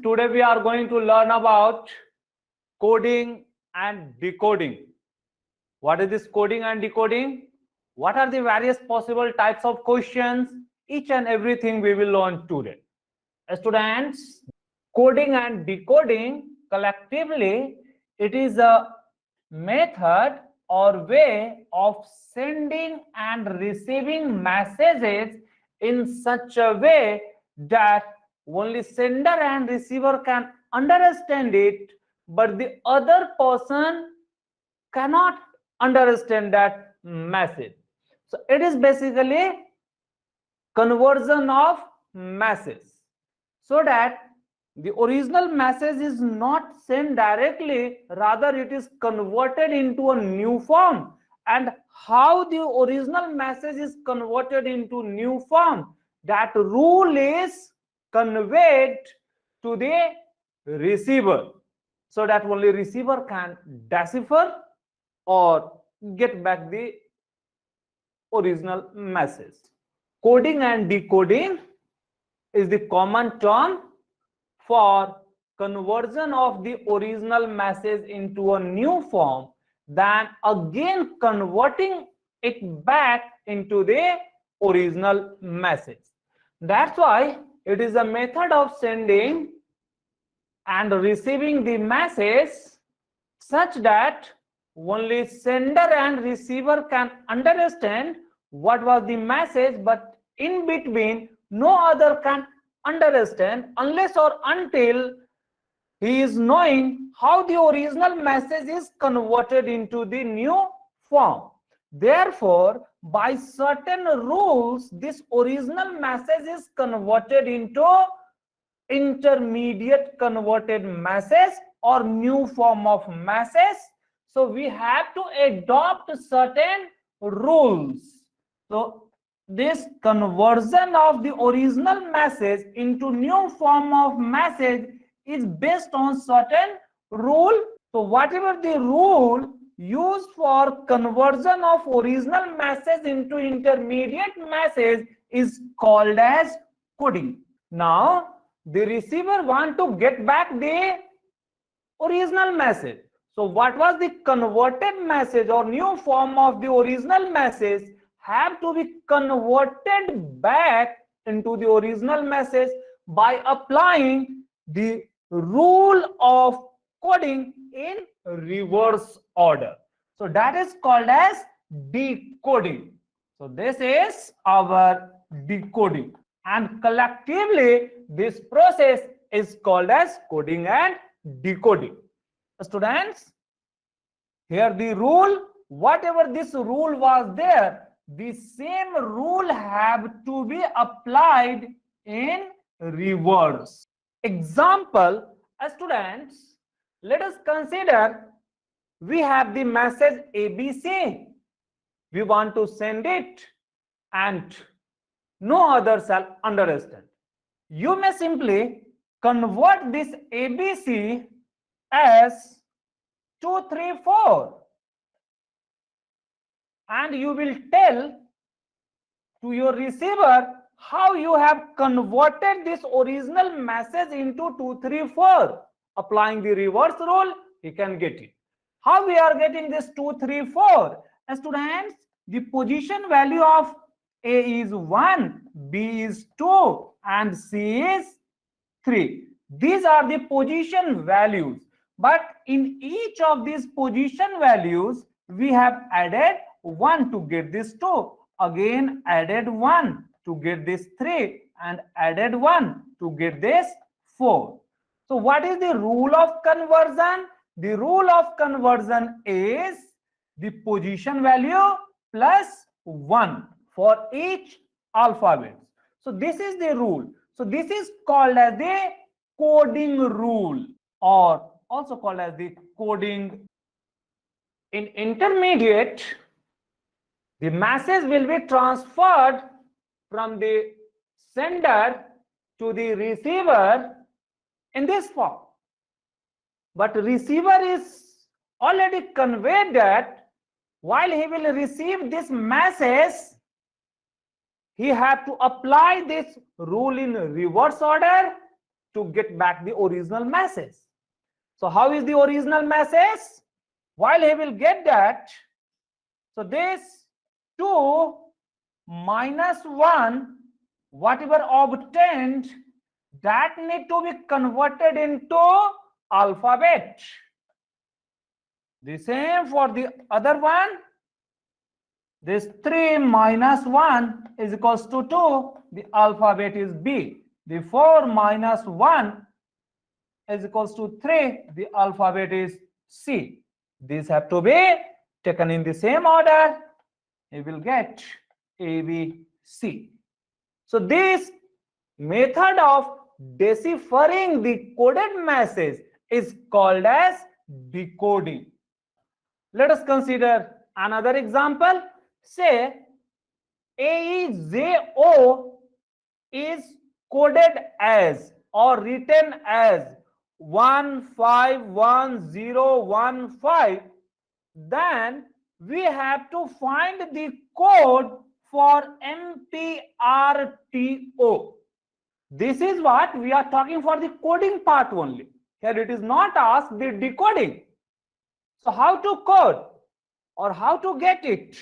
today we are going to learn about coding and decoding. What is this coding and decoding? What are the various possible types of questions? Each and everything we will learn today. Students, coding and decoding collectively, it is a method or way of sending and receiving messages in such a way that only sender and receiver can understand it, but the other person cannot understand that message. So it is basically conversion of message, so that the original message is not sent directly, rather it is converted into a new form. And how the original message is converted into new form, that rule is conveyed to the receiver, so that only receiver can decipher or get back the original message. Coding and decoding is the common term for conversion of the original message into a new form, then again converting it back into the original message. That's why it is a method of sending and receiving the message such that only sender and receiver can understand what was the message, but in between no other can understand unless or until he is knowing how the original message is converted into the new form. Therefore, by certain rules, this original message is converted into intermediate converted message or new form of message. So we have to adopt certain rules. So this conversion of the original message into new form of message is based on certain rule. So whatever the rule used for conversion of original message into intermediate message is called as coding. Now the receiver want to get back the original message. So what was the converted message or new form of the original message have to be converted back into the original message by applying the rule of coding in reverse order. So that is called as decoding. So this is our decoding, and collectively this process is called as coding and decoding. Students, here the rule, whatever this rule was there, the same rule have to be applied in reverse. Example, students, let us consider we have the message ABC. We want to send it and no other shall understand. You may simply convert this ABC as 2, 3, 4. And you will tell to your receiver how you have converted this original message into 2, 3, 4. Applying the reverse rule, he can get it. How we are getting this 2, 3, 4? Students, the position value of A is 1, B is 2, and C is 3. These are the position values. But in each of these position values, we have added 1 to get this 2, again added 1 to get this 3, and added 1 to get this 4. So what is the rule of conversion? The rule of conversion is the position value plus 1 for each alphabet. So this is the rule. So this is called as the coding rule, or also called as the coding. In intermediate, the message will be transferred from the sender to the receiver in this form. But receiver is already conveyed that while he will receive this message, he has to apply this rule in reverse order to get back the original message. So how is the original message? While he will get that, so this 2 minus 1, whatever obtained, that need to be converted into alphabet. The same for the other one. This 3 minus 1 is equals to 2. The alphabet is B. The 4 minus 1 is equals to 3. The alphabet is C. These have to be taken in the same order. You will get A, B, C. So this method of deciphering the coded message is called as decoding. Let us consider another example. Say AEJO is coded as or written as 151015. Then we have to find the code for MPRTO. This is what we are talking for the coding part only. Here it is not asked the decoding. So how to code, or how to get it,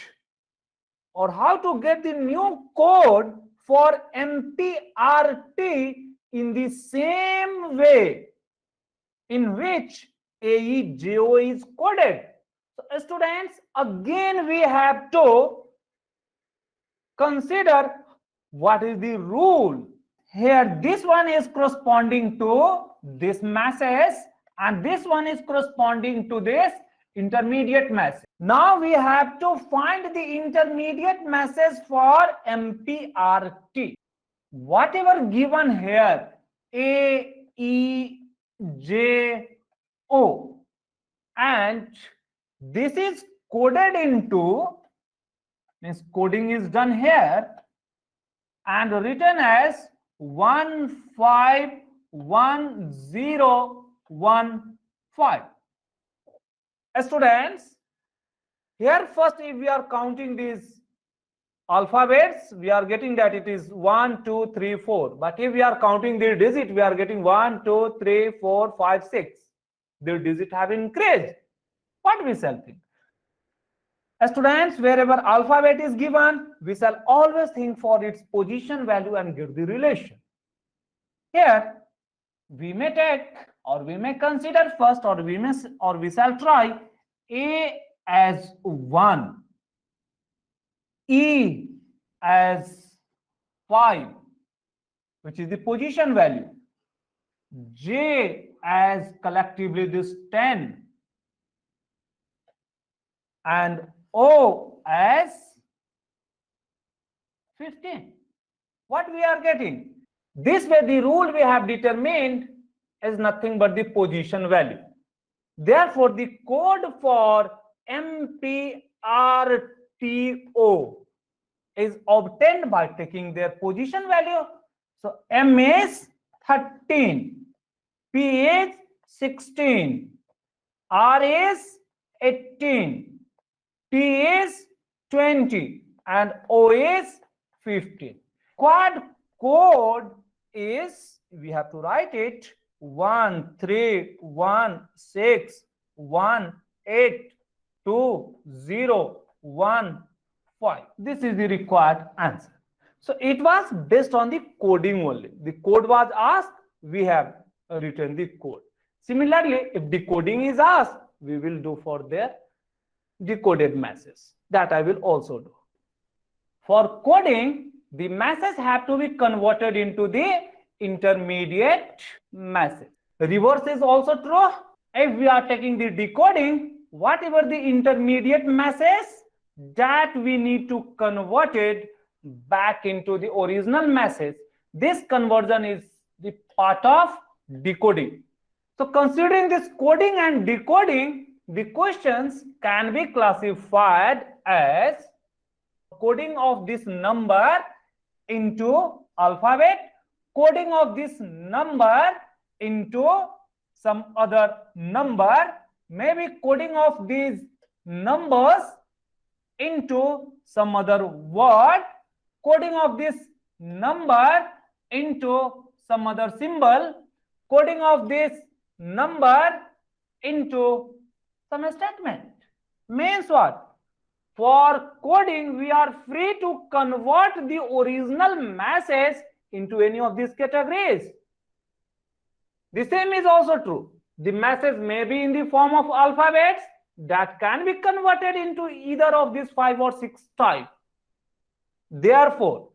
or how to get the new code for MPRT in the same way in which AEJO is coded. So students, again we have to consider what is the rule. Here this one is corresponding to this message and this one is corresponding to this intermediate message. Now we have to find the intermediate message for MPRT. Whatever given here, AEJO, and this is coded into, means coding is done here and written as 151015. Students, here first if we are counting these alphabets, we are getting that it is 1, 2, 3, 4. But if we are counting the digit, we are getting 1, 2, 3, 4, 5, 6. The digit have increased. What we shall think? Students, wherever alphabet is given, we shall always think for its position value and get the relation. Here we may take, or we may consider first, or we shall try A as 1, E as 5, which is the position value, J as collectively this 10, and O as 15. What we are getting? This way the rule we have determined is nothing but the position value. Therefore, the code for MPRTO is obtained by taking their position value. So M is 13, P is 16, R is 18, T is 20, and O is 15. Quad code is, we have to write it, 1316182015. This is the required answer. So it was based on the coding only. The code was asked, we have written the code. Similarly, if decoding is asked, we will do for their decoded message. That I will also do. For coding, the message have to be converted into the intermediate message. Reverse is also true. If we are taking the decoding, whatever the intermediate message, that we need to convert it back into the original message. This conversion is the part of decoding. So considering this coding and decoding, the questions can be classified as coding of this number into alphabet, coding of this number into some other number, maybe coding of these numbers into some other word, coding of this number into some other symbol, coding of this number into some statement. Means what? For coding, we are free to convert the original message into any of these categories. The same is also true. The message may be in the form of alphabets that can be converted into either of these 5 or 6 types. Therefore,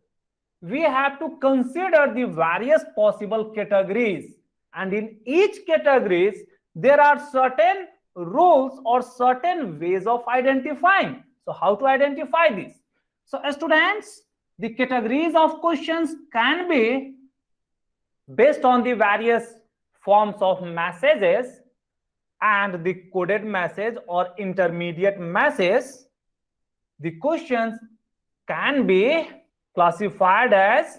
we have to consider the various possible categories, and in each categories there are certain rules or certain ways of identifying. So how to identify this? So students, the categories of questions can be based on the various forms of messages, and the coded message or intermediate message. The questions can be classified as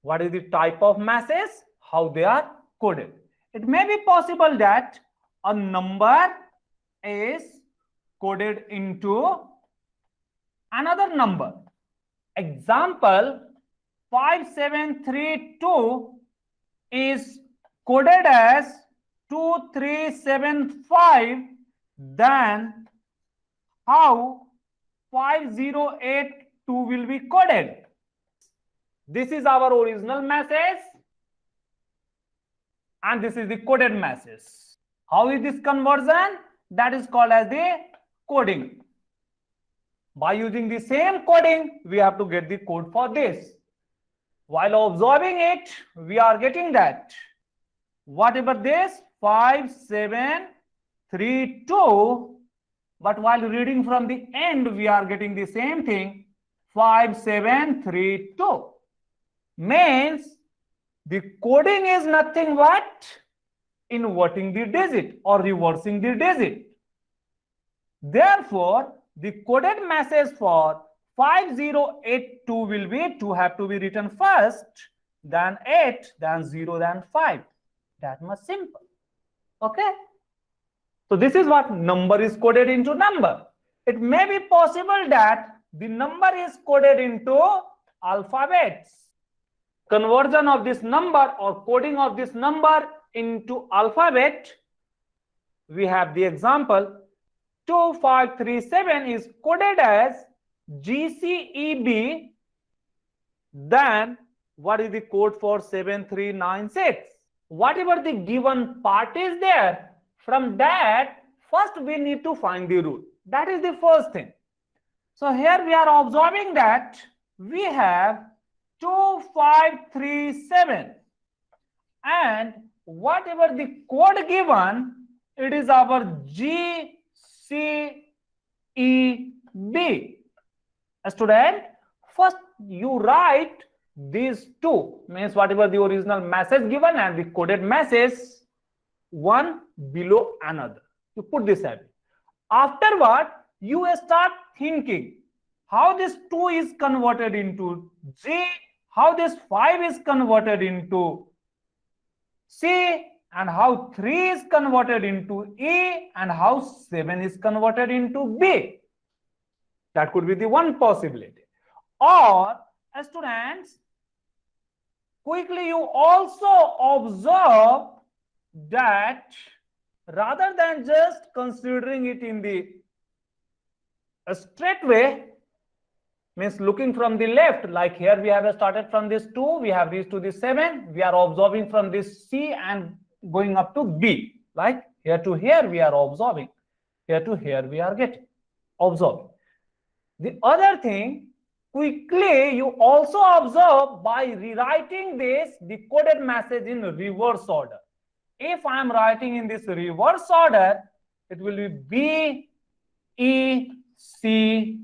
what is the type of message, how they are coded. It may be possible that a number is coded into another number. Example, 5732 is coded as 2375. Then how 5082 will be coded? This is our original message and this is the coded message. How is this conversion? That is called as the coding. By using the same coding, we have to get the code for this. While observing it, we are getting that whatever this 5732, but while reading from the end, we are getting the same thing, 5732. Means the coding is nothing but inverting the digit or reversing the digit. Therefore, the coded message for 5082 will be have to be written first, then 8, then 0, then 5. That much simple. Okay. So this is what number is coded into number. It may be possible that the number is coded into alphabets. Conversion of this number or coding of this number into alphabet. We have the example 2537 is coded as GCEB. Then what is the code for 7396? Whatever the given part is there, from that first we need to find the rule. That is the first thing. So here we are observing that we have 2537 and whatever the code given, it is our GCEB. Student, first you write these two, means whatever the original message given and the coded message, one below another. You put this away. Afterward, you start thinking how this 2 is converted into G, how this 5 is converted into C, and how 3 is converted into E, and how 7 is converted into B. That could be the one possibility. Or, students, quickly you also observe that rather than just considering it in the straight way, means looking from the left, like here we have started from this 2, we have reached to this 7, we are observing from this C and going up to B, like here to here we are observing, here to here we are getting observing. The other thing, quickly you also observe by rewriting this decoded message in reverse order. If I am writing in this reverse order, it will be B, E, C,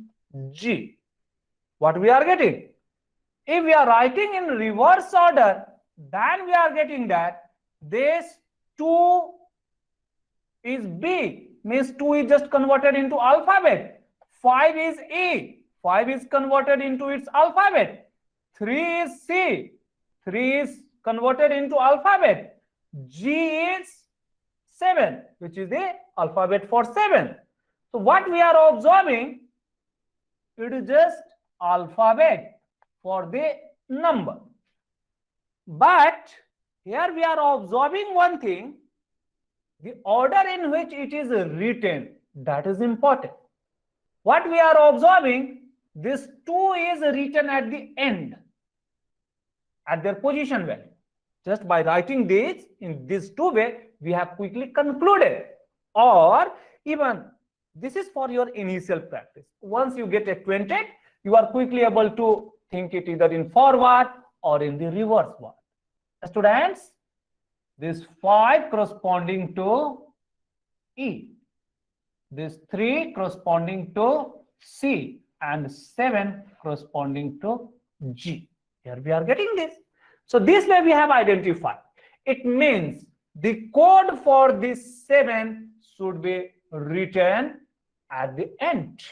G. What we are getting? If we are writing in reverse order, then we are getting that this 2 is B, means 2 is just converted into alphabet. 5 is E, 5 is converted into its alphabet. 3 is C, 3 is converted into alphabet. G is 7, which is the alphabet for 7. So what we are observing, it is just alphabet for the number. But Here we are observing one thing, the order in which it is written, that is important. What we are observing, this 2 is written at the end, at their position value. Just by writing this in this 2 way, we have quickly concluded. Or even this is for your initial practice. Once you get acquainted, you are quickly able to think it either in forward or in the reverse word. Students, this 5 corresponding to E, this 3 corresponding to C, and 7 corresponding to G. Here we are getting this. So this way we have identified. It means the code for this 7 should be written at the end.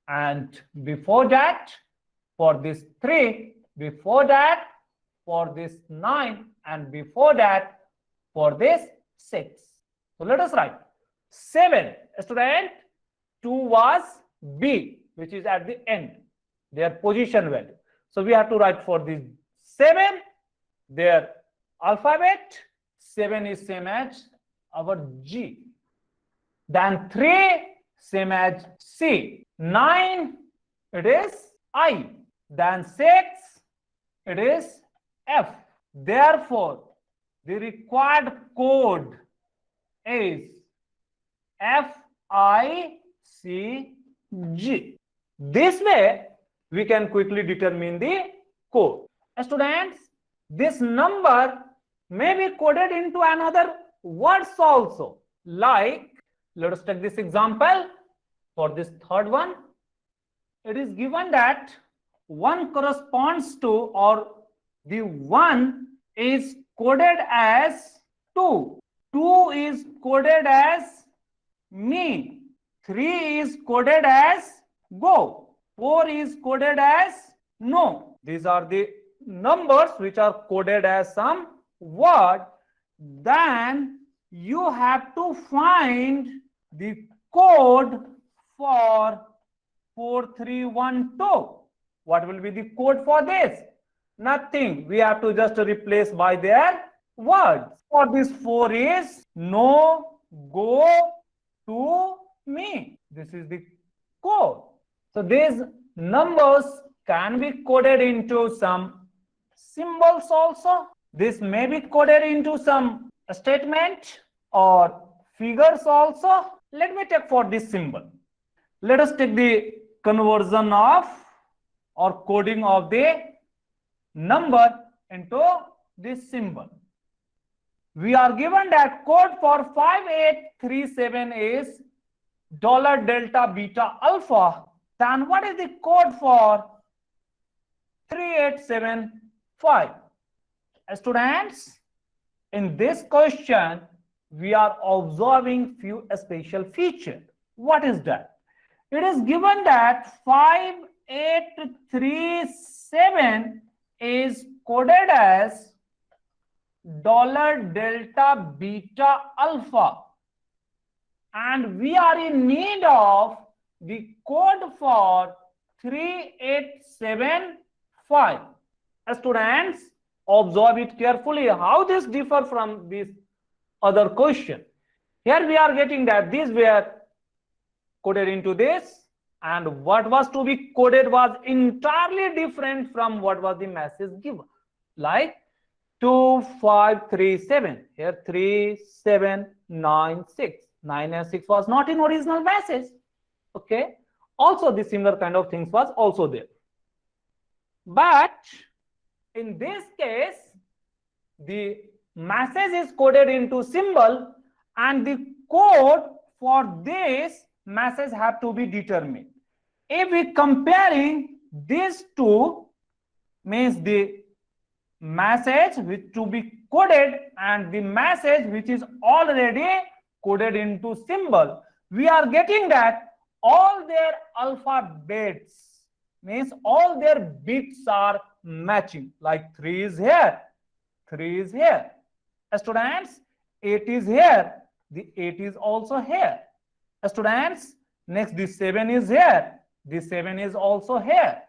And before that, for this 3, before that, for this 9, and before that, for this 6. So let us write 7. Student, 2 was B, which is at the end, their position value. So we have to write for this 7, their alphabet. 7 is same as our G. Then 3, same as C. 9, it is I. Then 6, it is F. Therefore, the required code is FICG. This way, we can quickly determine the code. Students, this number may be coded into another words also. Like, let us take this example. For this third one, it is given that 1 corresponds to, or the 1 is coded as 2. 2 is coded as me. 3 is coded as go. 4 is coded as no. These are the numbers which are coded as some word. Then you have to find the code for 4312. What will be the code for this? Nothing. We have to just replace by their words. For this 4 is no, go, to, me. This is the code. So these numbers can be coded into some symbols also. This may be coded into some statement or figures also. Let me take for this symbol. Let us take the conversion of or coding of the number into this symbol. We are given that code for 5837 is $delta beta alpha. Then what is the code for 3875? Students, in this question, we are observing few special features. What is that? It is given that 5837 is coded as $delta beta alpha, and we are in need of the code for 3875. Students, observe it carefully how this differ from this other question. Here we are getting that these were coded into this, and what was to be coded was entirely different from what was the message given. Like 2537, here 3796. 9 and 6 was not in original message. Okay. Also, the similar kind of things was also there. But in this case, the message is coded into symbol, and the code for this message have to be determined. If we comparing these two, means the message which to be coded and the message which is already coded into symbol, we are getting that all their alphabets, means all their bits are matching. Like 3 is here, 3 is here. Students, 8 is here, the 8 is also here. Students, next the 7 is here, the 7 is also here,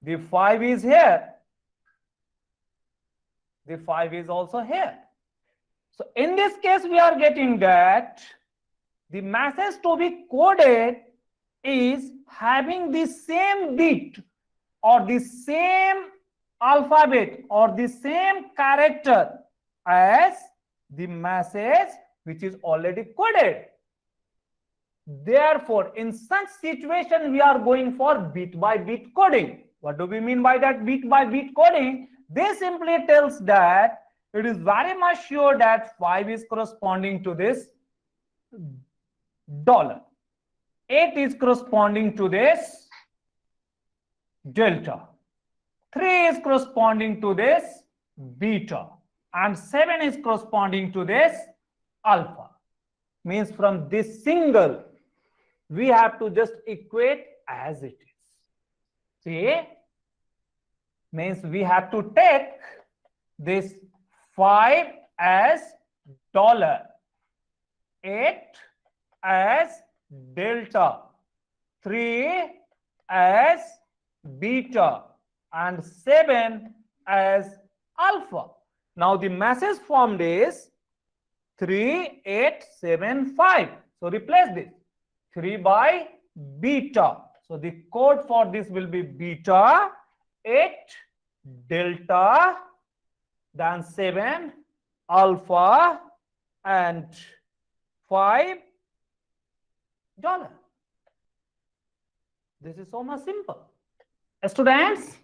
the 5 is here, the 5 is also here. So in this case, we are getting that the message to be coded is having the same bit or the same alphabet or the same character as the message which is already coded. Therefore, in such situation, we are going for bit by bit coding. What do we mean by that bit by bit coding? This simply tells that it is very much sure that 5 is corresponding to this $. 8 is corresponding to this delta. 3 is corresponding to this beta. And 7 is corresponding to this alpha. Means from this single, we have to just equate as it is. See? Means we have to take this 5 as $, 8 as delta, 3 as beta, and 7 as alpha. Now the message formed is 3, 8, 7, 5. So replace this 3 by beta. So the code for this will be beta, 8 delta, then 7 alpha, and 5 $. This is so much simple. Students,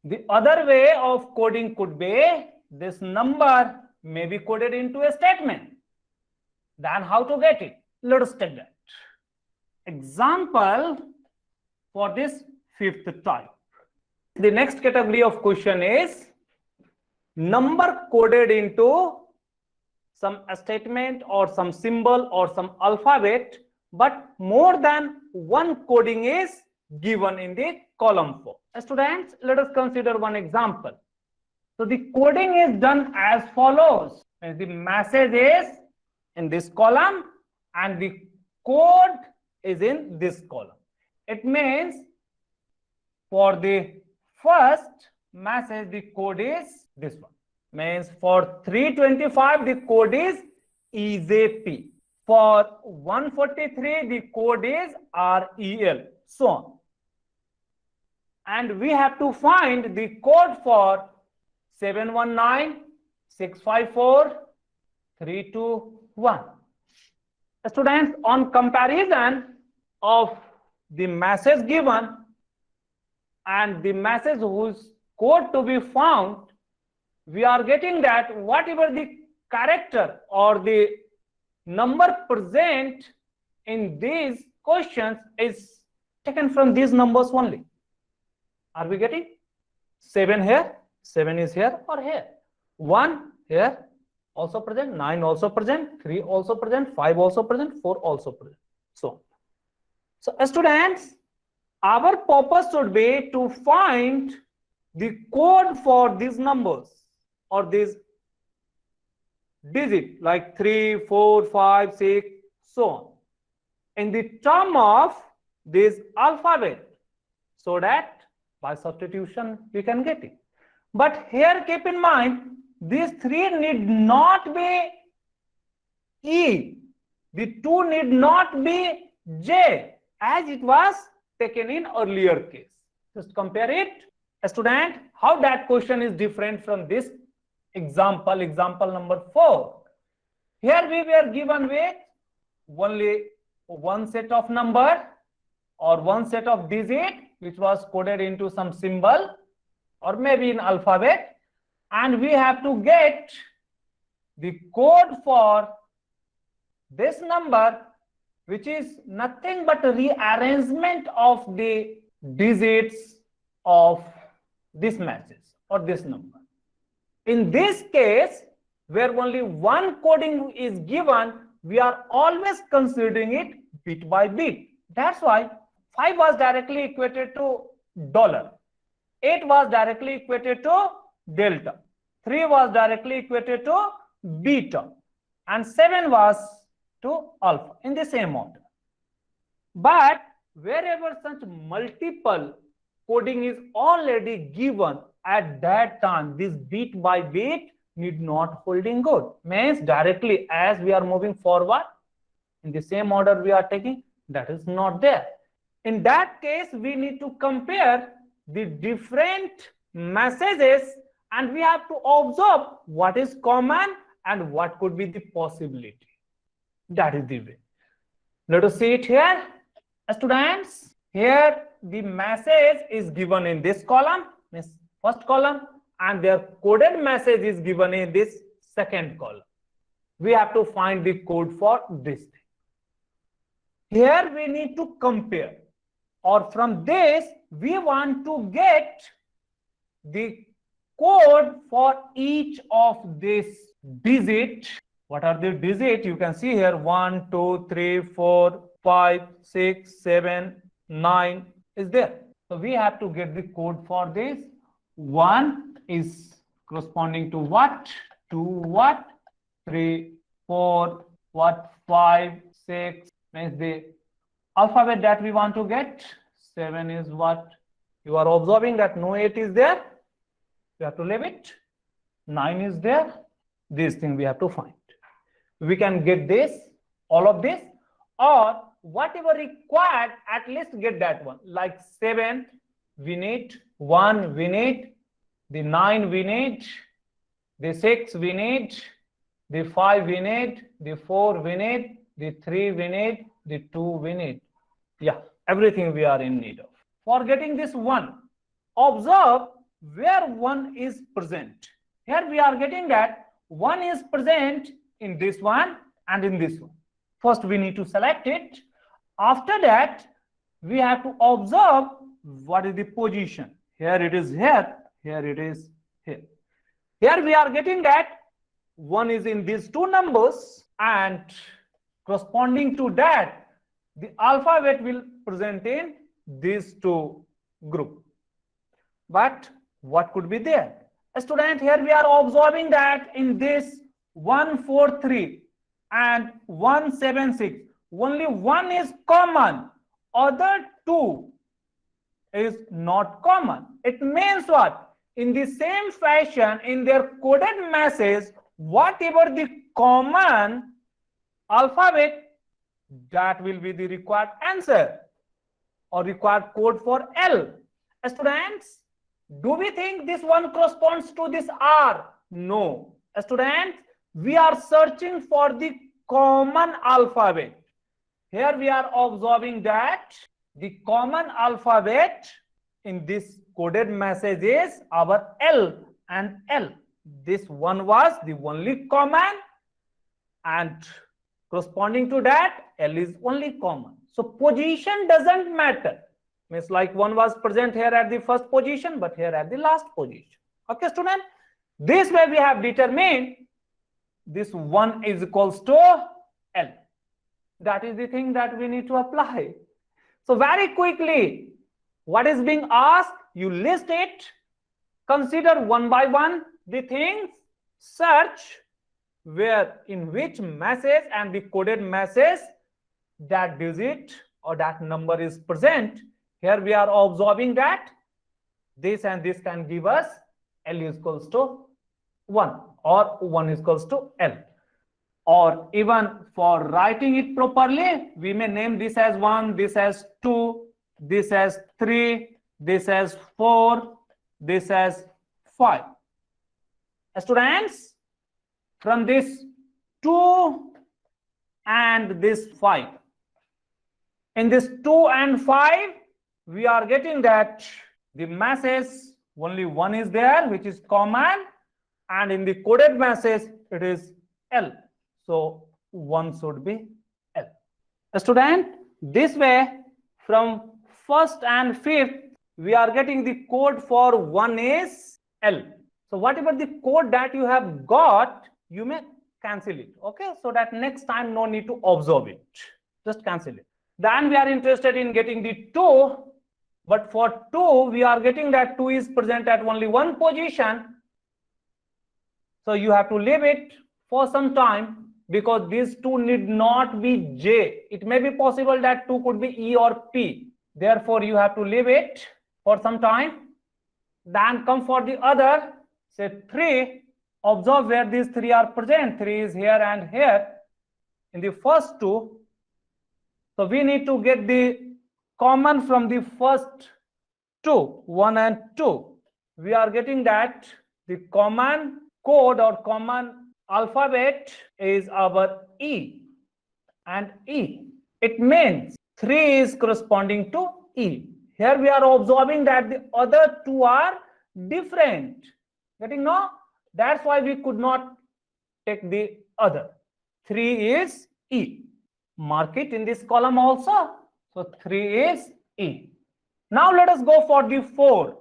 the other way of coding could be this number may be coded into a statement. Then how to get it? Let us take that. Example for this 5th type. The next category of question is number coded into some statement or some symbol or some alphabet, but more than one coding is given in the column 4. Students, let us consider one example. So the coding is done as follows. The message is in this column and the code is in this column. It means for the first message, the code is this one. Means for 325, the code is EJP. For 143, the code is REL. So on. And we have to find the code for 719, 654, 321. Students, on comparison of the message given and the message whose code to be found, we are getting that whatever the character or the number present in these questions is taken from these numbers only. Are we getting? 7 here, 7 is here or here. 1 here also present, 9 also present, 3 also present, 5 also present, 4 also present. So students, our purpose should be to find the code for these numbers or these digit like 3, 4, 5, 6, so on in the term of this alphabet, so that by substitution we can get it. But here keep in mind, these 3 need not be E, the 2 need not be J as it was taken in earlier case. Just compare it. A student, how that question is different from this example number 4. Here we were given with only one set of number or one set of digit which was coded into some symbol or maybe in alphabet, and we have to get the code for this number, which is nothing but a rearrangement of the digits of this message or this number. In this case, where only one coding is given, we are always considering it bit by bit. That's why 5 was directly equated to $, 8 was directly equated to delta, 3 was directly equated to beta, and 7 was to alpha in the same order. But wherever such multiple coding is already given at that time this bit by bit need not holding good, means directly as we are moving forward in the same order we are taking, that is not there. In that case, we need to compare the different messages and we have to observe what is common and what could be the possibility. That is the way. Let us see it here. Students, here the message is given in this column, means first column, and their coded message is given in this second column. We have to find the code for this thing. Here we need to compare, or from this we want to get the code for each of this digit. What are the digits? You can see here 1, 2, 3, 4, 5, 6, 7, 9 is there. So we have to get the code for this. 1 is corresponding to what? 2 what? 3, 4, what? 5, 6, means the alphabet that we want to get. 7 is what? You are observing that no 8 is there. You have to leave it. 9 is there. This thing we have to find. We can get this, all of this, or whatever required, at least get that one. Like 7 we need, 1 we need, the 9 we need, the 6 we need, the 5 we need, the 4 we need, the 3 we need, the 2 we need. Yeah, everything we are in need of. For getting this 1, observe where 1 is present. Here we are getting that 1 is present in this one and in this one. First we need to select it. After that we have to observe what is the position. Here it is here, here it is here. Here we are getting that 1 is in these two numbers, and corresponding to that the alphabet will present in these two group. But what could be there? A student, here we are observing that in this 143 and 176 only 1 is common, other 2 is not common. It means what? In the same fashion, in their coded message, whatever the common alphabet, that will be the required answer or required code for L. Students, do we think this one corresponds to this R? No. Students, we are searching for the common alphabet. Here we are observing that the common alphabet in this coded message is our L and L. This one was the only common, and corresponding to that L is only common. So position doesn't matter. Means like 1 was present here at the first position, but here at the last position. Okay, student? This way we have determined this 1 is equals to L. That is the thing that we need to apply. So very quickly, what is being asked? You list it, consider one by one the things, search where in which message and the coded message that digit or that number is present. Here we are observing that this and this can give us L is equals to 1 or 1 is equals to L. Or even for writing it properly, we may name this as 1, this as 2, this as 3, this as 4, this as 5. Students, from this 2 and this 5, in this 2 and 5, we are getting that the message only 1 is there, which is common, and in the coded message it is L. So 1 should be L. Student, this way from 1st and 5th we are getting the code for 1 is L. So whatever the code that you have got, you may cancel it. Okay, so that next time no need to observe it. Just cancel it. Then we are interested in getting the 2, but for 2 we are getting that 2 is present at only one position. So you have to leave it for some time, because these 2 need not be J. It may be possible that 2 could be E or P. Therefore you have to leave it for some time. Then come for the other, say 3. Observe where these 3 are present. 3 is here and here in the first 2. So we need to get the common from the first 2, 1 and 2. We are getting that the common code or common alphabet is our E and E. It means 3 is corresponding to E. Here we are observing that the other 2 are different. Getting no? That's why we could not take the other. 3 is E. Mark it in this column also. So 3 is E. Now let us go for the 4.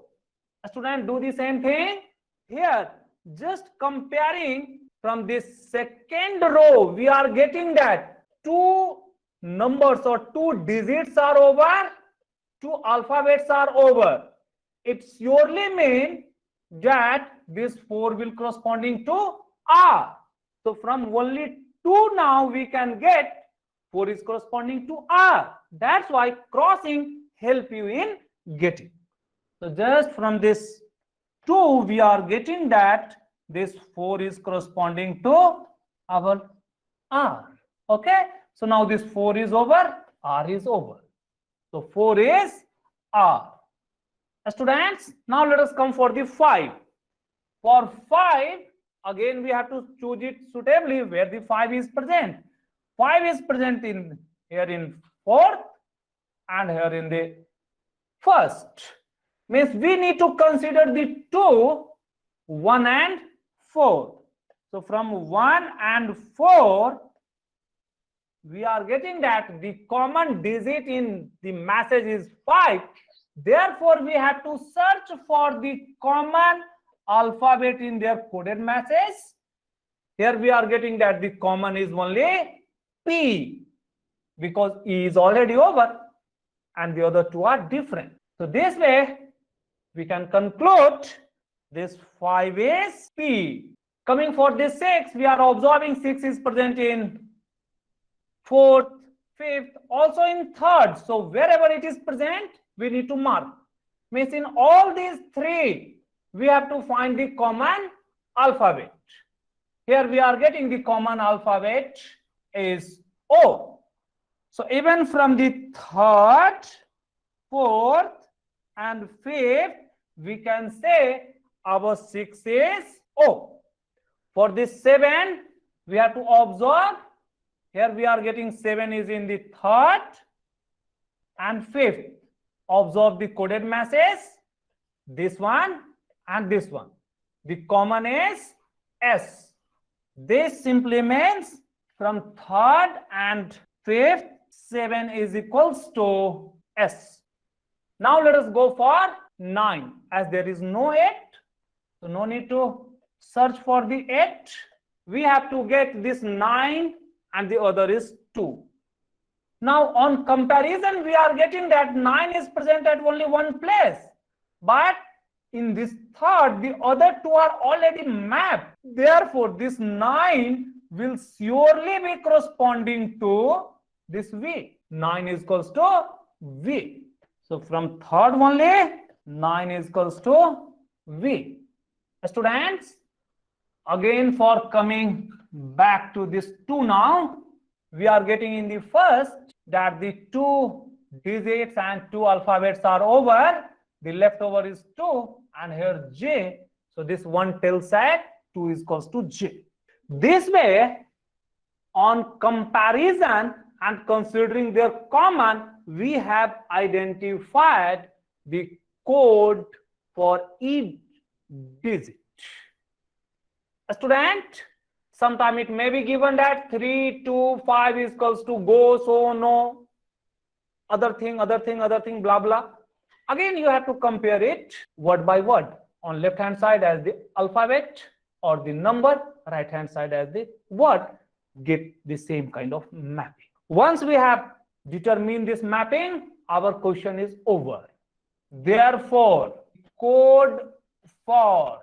Student, do the same thing. Here, just comparing from this second row, we are getting that 2 numbers or 2 digits are over, 2 alphabets are over. It surely means that this 4 will corresponding to R. So from only 2 now we can get 4 is corresponding to R. That's why crossing help you in getting. So just from this 2 we are getting that this 4 is corresponding to our R. Okay. So now this 4 is over, R is over. So 4 is R. Students, now let us come for the 5. For 5, again we have to choose it suitably where the 5 is present. 5 is present in here in 4th and here in the 1st. Means we need to consider the 2, 1 and 4. So from 1 and 4, we are getting that the common digit in the message is 5. Therefore, we have to search for the common alphabet in their coded message. Here we are getting that the common is only P because E is already over and the other 2 are different. So this way we can conclude this 5 is P. Coming for this 6, we are observing 6 is present in 4th, 5th, also in 3rd. So wherever it is present, we need to mark. Means in all these 3, we have to find the common alphabet. Here we are getting the common alphabet is O. So even from the 3rd, 4th and 5th, we can say our 6 is O. For this 7, we have to observe. Here we are getting 7 is in the 3rd and 5th. Observe the coded message, this one and this one. The common is S. This simply means from 3rd and 5th, 7 is equals to S. Now let us go for 9. As there is no 8, so no need to search for the 8. We have to get this 9 and the other is 2. Now on comparison, we are getting that 9 is present at only one place. But in this 3rd, the other 2 are already mapped. Therefore, this 9 will surely be corresponding to this V. 9 is equals to V. So from 3rd only, 9 is equals to V. Students, again for coming back to this 2 now, we are getting in the first that the 2 digits and 2 alphabets are over. The leftover is 2 and here J. So this one tells that 2 is equals to J. This way, on comparison and considering their common, we have identified the code for each digit. Student, sometime it may be given that 3, 2, 5 is equals to go, so, no, other thing, blah, blah. Again, you have to compare it word by word. On left hand side as the alphabet or the number, right hand side as the word, get the same kind of mapping. Once we have determined this mapping, our question is over. Therefore, code for,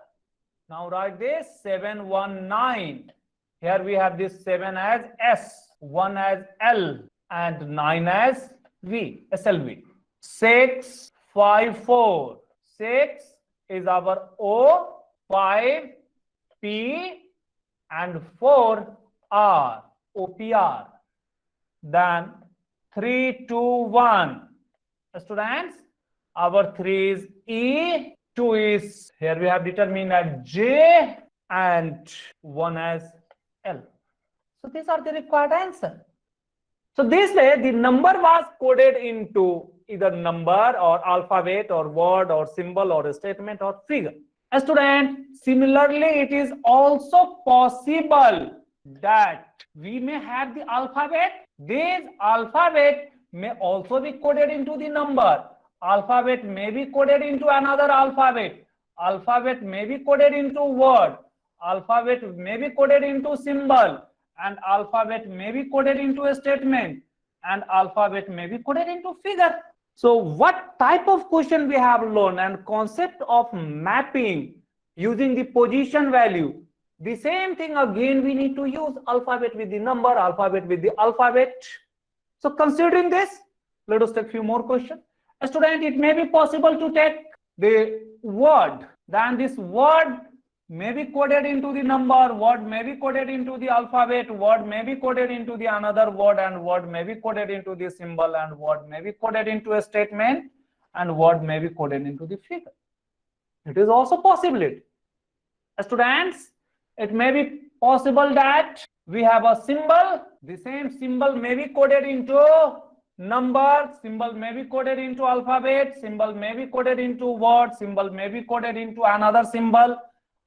now write this 719. Here we have this 7 as S, 1 as L, and 9 as V, SLV. 654. 6 is our O, 5, P, and 4, R, OPR. Then 3, 2, 1. Students, our 3 is E, 2 is, here we have determined as J, and 1 as L. So these are the required answer. So this way the number was coded into either number or alphabet or word or symbol or a statement or figure. A student, similarly it is also possible that we may have the alphabet. This alphabet may also be coded into the number. Alphabet may be coded into another alphabet. Alphabet may be coded into word. Alphabet may be coded into symbol. And alphabet may be coded into a statement. And alphabet may be coded into figure. So what type of question we have learned, and concept of mapping using the position value. The same thing again we need to use alphabet with the number, alphabet with the alphabet. So considering this, let us take few more questions. A student, it may be possible to take the word, then this word may be coded into the number, word may be coded into the alphabet, word may be coded into the another word, and word may be coded into the symbol, and word may be coded into a statement, and word may be coded into the figure. It is also possibility. Students, it may be possible that we have a symbol, the same symbol may be coded into number, symbol may be coded into alphabet, symbol may be coded into word, symbol may be coded into another symbol,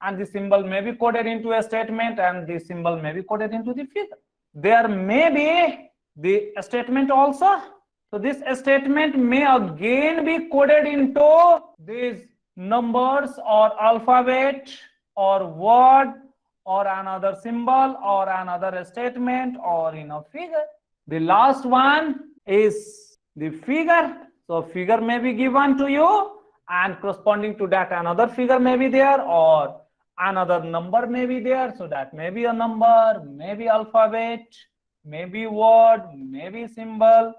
and the symbol may be coded into a statement, and the symbol may be coded into the figure. There may be the statement also. So this statement may again be coded into these numbers or alphabet or word or another symbol or another statement or in a figure. The last one is the figure. So figure may be given to you, and corresponding to that another figure may be there, or another number may be there. So that may be a number, maybe alphabet, maybe word, maybe symbol,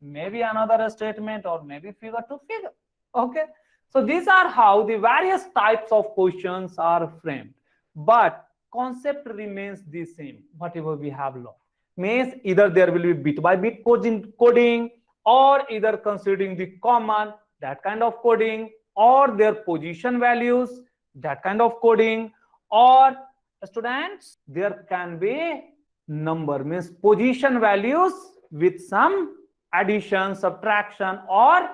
maybe another statement, or maybe figure to figure. Okay. So these are how the various types of questions are framed, but concept remains the same, whatever we have learned. Means either there will be bit by bit coding, or either considering the common, that kind of coding, or their position values, that kind of coding, or students, there can be number, means position values with some addition, subtraction, or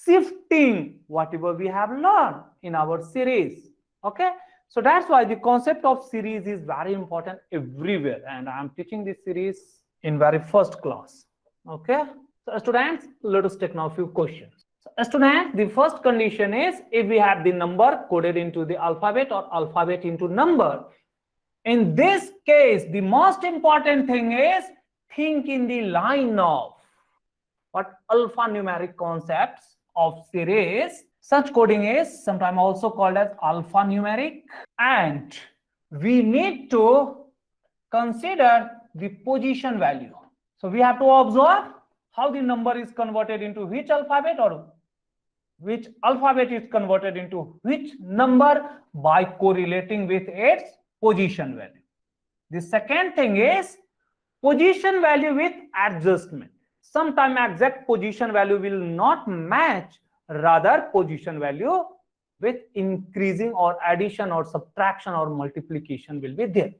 shifting, whatever we have learned in our series. Okay. So that's why the concept of series is very important everywhere, and I am teaching this series in very first class. Okay. So students, let us take now a few questions. So students, the first condition is if we have the number coded into the alphabet or alphabet into number. In this case, the most important thing is think in the line of what alphanumeric concepts of series. Such coding is sometimes also called as alphanumeric, and we need to consider the position value. So we have to observe how the number is converted into which alphabet, or which alphabet is converted into which number by correlating with its position value. The second thing is position value with adjustment. Sometimes exact position value will not match, rather position value with increasing or addition or subtraction or multiplication will be there.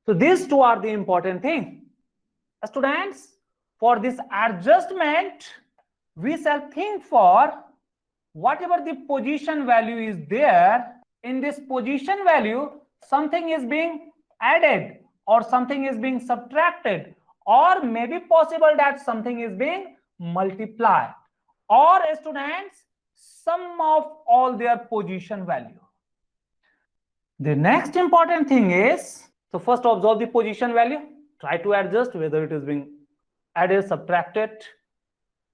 So these two are the important thing. Students, for this adjustment, we shall think for whatever the position value is there. In this position value, something is being added or something is being subtracted, or maybe possible that something is being multiplied, or students, sum of all their position value. The next important thing is, so first observe the position value, try to adjust whether it is being added, subtracted,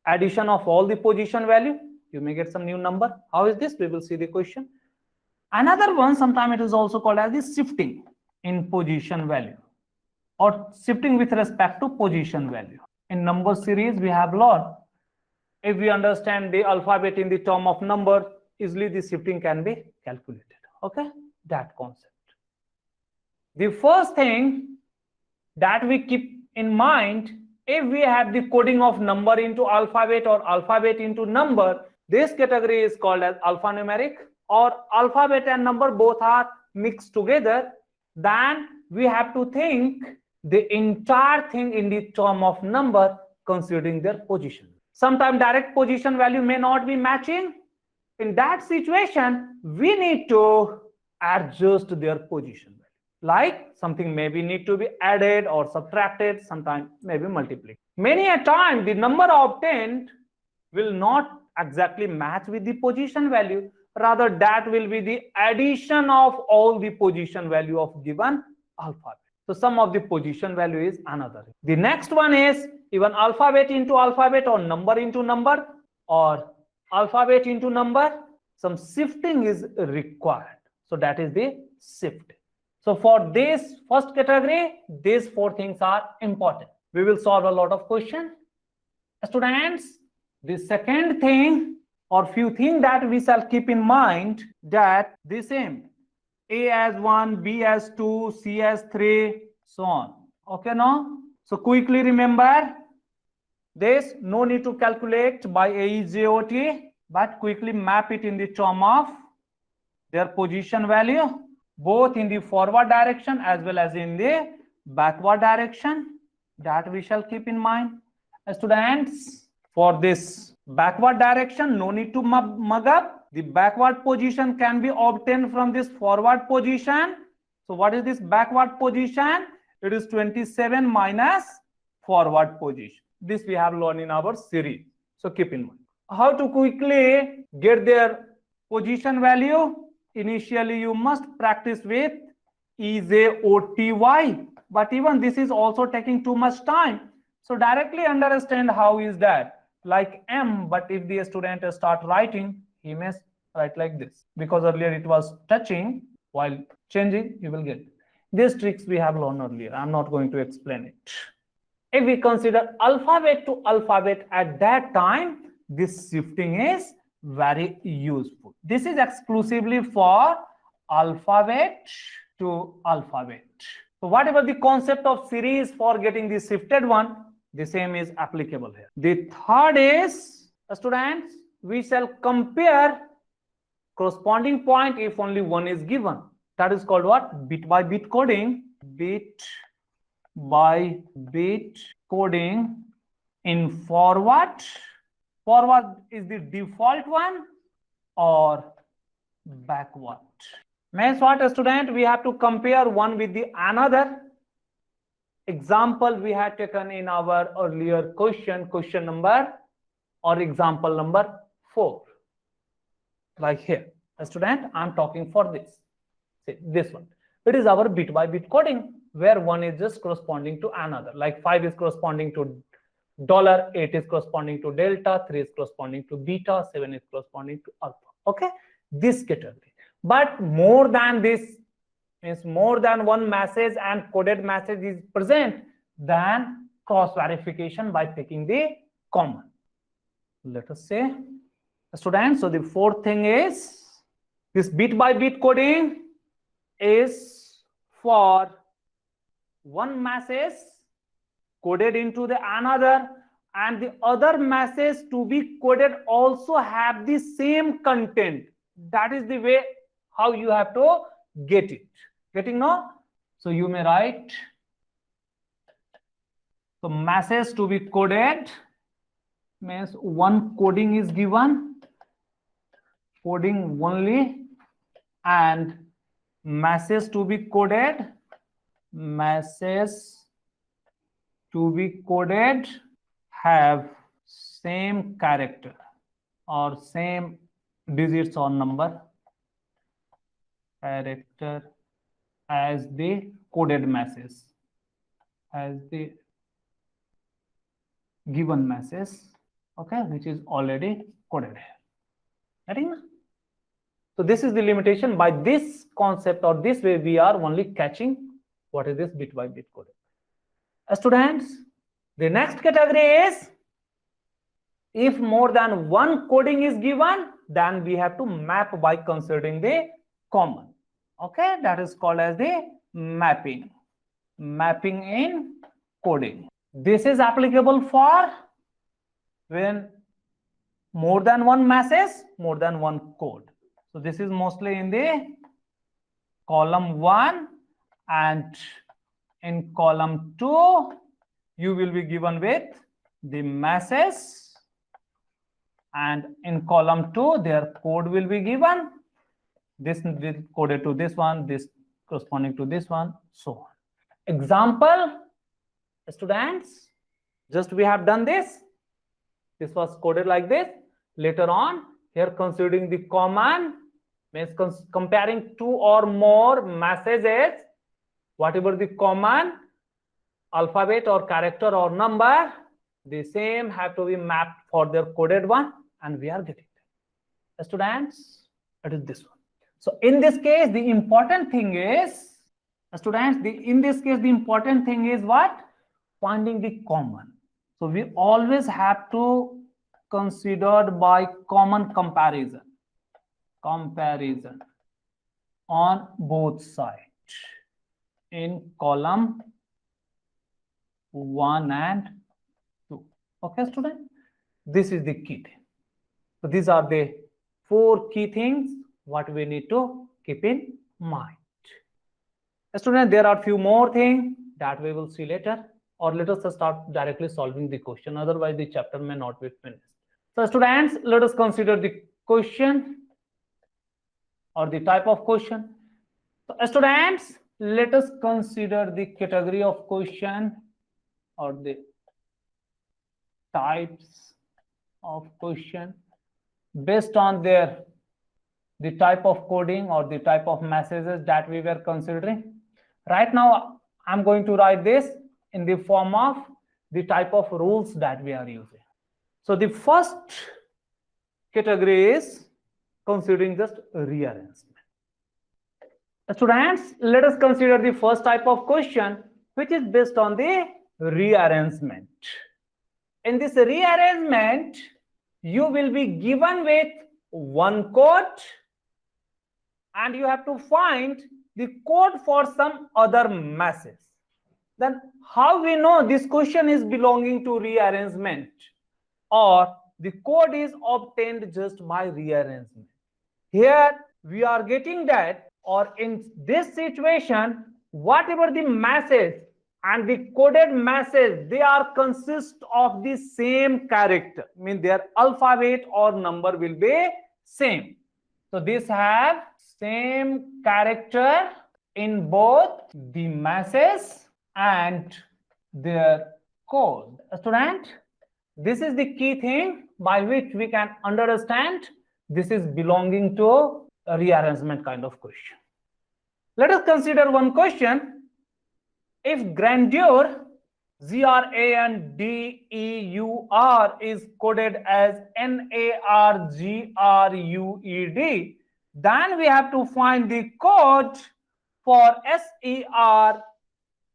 addition of all the position value, you may get some new number. How is this? We will see the question. Another one, sometimes it is also called as the shifting in position value, or shifting with respect to position value. In number series, we have learned, if we understand the alphabet in the term of number, easily the shifting can be calculated. Okay, that concept. The first thing that we keep in mind, if we have the coding of number into alphabet or alphabet into number, this category is called as alphanumeric, or alphabet and number both are mixed together. Then we have to think the entire thing in the term of number considering their position. Sometimes direct position value may not be matching. In that situation, we need to adjust their position. Like something maybe need to be added or subtracted, sometimes maybe multiplied. Many a time the number obtained will not exactly match with the position value, rather that will be the addition of all the position value of given alphabet. So sum of the position value is another. The next one is even alphabet into alphabet or number into number or alphabet into number, some shifting is required. So that is the shift. So for this first category, these four things are important. We will solve a lot of questions. Students, the second thing or few things that we shall keep in mind, that the same A as 1, B as 2, C as 3, so on. Okay, no? So quickly remember this, no need to calculate by AEJOT, but quickly map it in the term of their position value, both in the forward direction as well as in the backward direction. That we shall keep in mind. Students, for this backward direction, no need to mug up. The backward position can be obtained from this forward position. So what is this backward position? It is 27 minus forward position. This we have learned in our series. So keep in mind. How to quickly get their position value? Initially, you must practice with EJOTY, but even this is also taking too much time. So directly understand how is that, like M, but if the student start writing, he may write like this, because earlier it was touching, while changing, you will get. These tricks we have learned earlier. I'm not going to explain it. If we consider alphabet to alphabet at that time, this shifting is very useful. This is exclusively for alphabet to alphabet. So whatever the concept of series for getting the shifted one, the same is applicable here. The third is, students, we shall compare corresponding point if only one is given. That is called what? Bit by bit coding. Bit by bit coding in forward. Forward is the default one, or backward. Means what, student? We have to compare one with the another. Example we had taken in our earlier question number or example number 4. Like here, student, I'm talking for this. See, this one. It is our bit by bit coding, where one is just corresponding to another. Like 5 is corresponding to $, 8 is corresponding to delta, 3 is corresponding to beta, 7 is corresponding to alpha. Okay, this category. But more than this, means more than one message and coded message is present, then cross verification by taking the common. Let us say, students, so the fourth thing is this bit by bit coding is for one message coded into the another, and the other message to be coded also have the same content. That is the way how you have to get it. Getting no? So you may write, so message to be coded means one coding is given, coding only, and message to be coded, message to be coded have same character or same digits or number character as the coded message, as the given message, okay, which is already coded here. So this is the limitation. By this concept or this way, we are only catching what is this bit by bit coding. Students, the next category is if more than one coding is given, then we have to map by considering the common. Okay, that is called as the mapping in coding. This is applicable for when more than one message, more than one code. So this is mostly in the column 1, and in column 2 you will be given with the message, and in column 2 their code will be given. This will coded to this one, this corresponding to this one, so on. Example, students, just we have done this. This was coded like this. Later on, here considering the common means comparing 2 or more messages, whatever the common alphabet or character or number, the same have to be mapped for their coded one, and we are getting it. Students, it is this one. So in this case, the important thing is, students, in this case, the important thing is what? Finding the common. So we always have to consider by common comparison on both sides in column 1 and 2. Okay, student, this is the key thing. So these are the 4 key things what we need to keep in mind. Student, there are few more things that we will see later, or let us start directly solving the question, otherwise the chapter may not be finished. So students, let us consider the question or the type of question. So students, let us consider the category of question or the types of question based on the type of coding or the type of messages that we were considering. Right now, I'm going to write this in the form of the type of rules that we are using. So the first category is considering just rearrangement. Students, let us consider the first type of question, which is based on the rearrangement. In this rearrangement, you will be given with one code, and you have to find the code for some other message. Then how we know this question is belonging to rearrangement, or the code is obtained just by rearrangement? Here we are getting that, or in this situation, whatever the message and the coded message, they are consist of the same character, mean their alphabet or number will be same. So these have same character in both the message and their code. Student, this is the key thing by which we can understand this is belonging to a rearrangement kind of question. Let us consider one question. If grandeur, GRANDEUR, is coded as NARGRUED, then we have to find the code for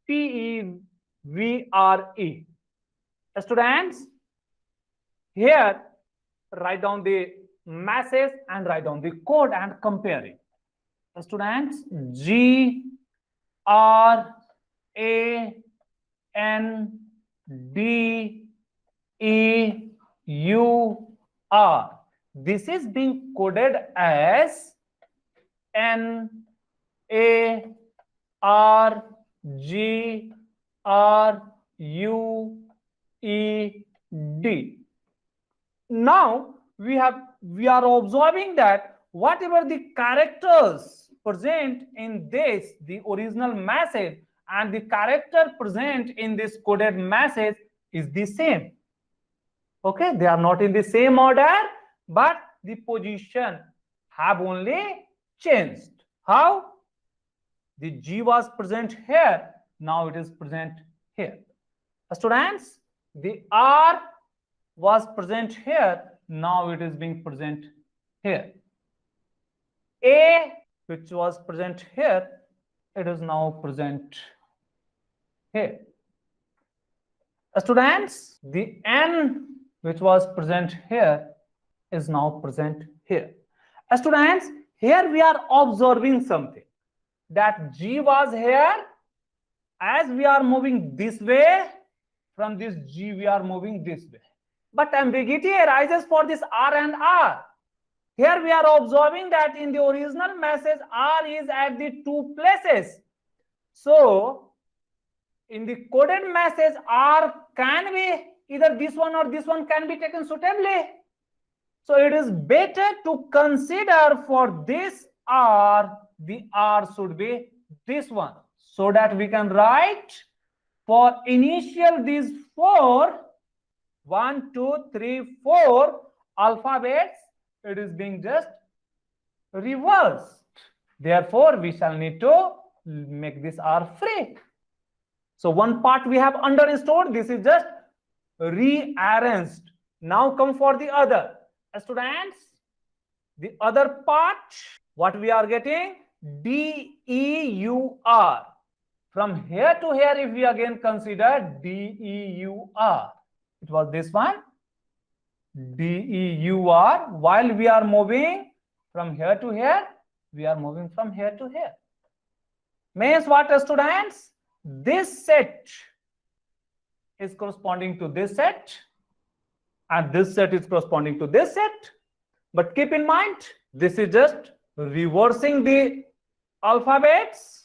SERPEVRE. Students, here write down the message and write down the code and compare it. Students, GRANDEUR, this is being coded as NARGRUED. Now we are observing that whatever the characters present in this, the original message, and the character present in this coded message is the same. Okay, they are not in the same order, but the position have only changed. How? The G was present here, now it is present here. Students, the R was present here, now it is being present here. A, which was present here, it is now present here. Students, the N, which was present here, is now present here. Students, here we are observing something, that G was here. As we are moving this way, from this G we are moving this way. But ambiguity arises for this R and R. Here we are observing that in the original message, R is at the two places. So, in the coded message, R can be either this one or this one can be taken suitably. So, it is better to consider for this R, the R should be this one. So that we can write for initial these 4, 1, 2, 3, 4 alphabets, it is being just reversed. Therefore, we shall need to make this R free. So one part we have understood, this is just rearranged. Now come for the other. Students, the other part, what we are getting? DEUR. From here to here, if we again consider DEUR, it was this one, DEUR. While we are moving from here to here, we are moving from here to here. Means what, students? This set is corresponding to this set, and this set is corresponding to this set. But keep in mind, this is just reversing the alphabets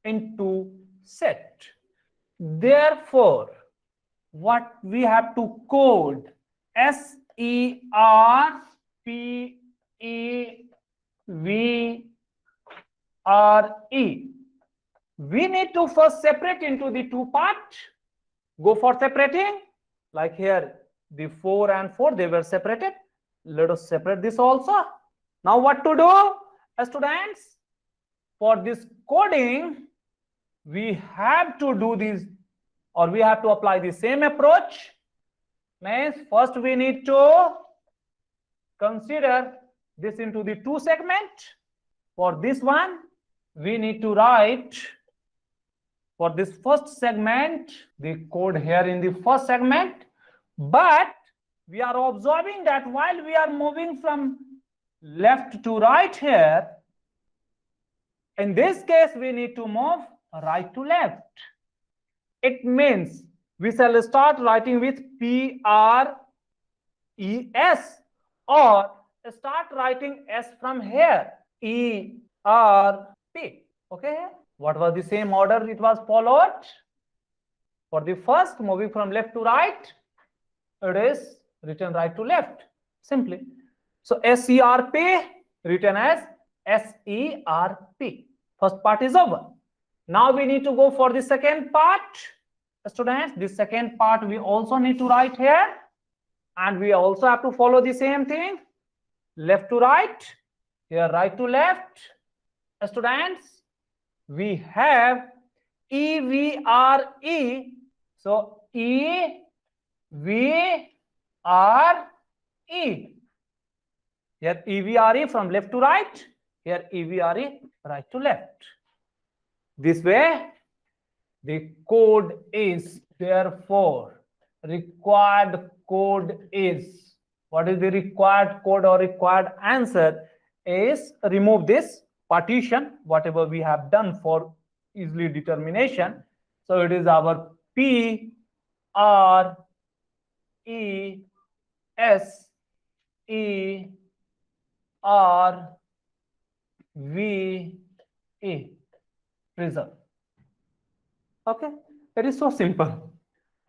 into set. Therefore, what we have to code SERPEVRE. We need to first separate into the two parts. Go for separating. Like here, the 4 and 4, they were separated. Let us separate this also. Now what to do, students? For this coding, we have to do this, or we have to apply the same approach. Means first we need to consider this into the two segments. For this one, we need to write for this first segment the code here in the first segment. But we are observing that while we are moving from left to right here, in this case we need to move right to left. It means we shall start writing with PRES, or start writing S from here, ERP. Okay, what was the same order it was followed? For the first, moving from left to right, it is written right to left, simply. So SERP written as SERP. First part is over. Now we need to go for the second part. Students, the second part we also need to write here, and we also have to follow the same thing, left to right, here right to left. Students, we have EVRE. So EVRE. Here EVRE from left to right, here EVRE right to left. This way, the code is, therefore, required code is, what is the required code or required answer is, remove this partition, whatever we have done for easily determination. So it is our PRESE. Result. Okay, it is so simple.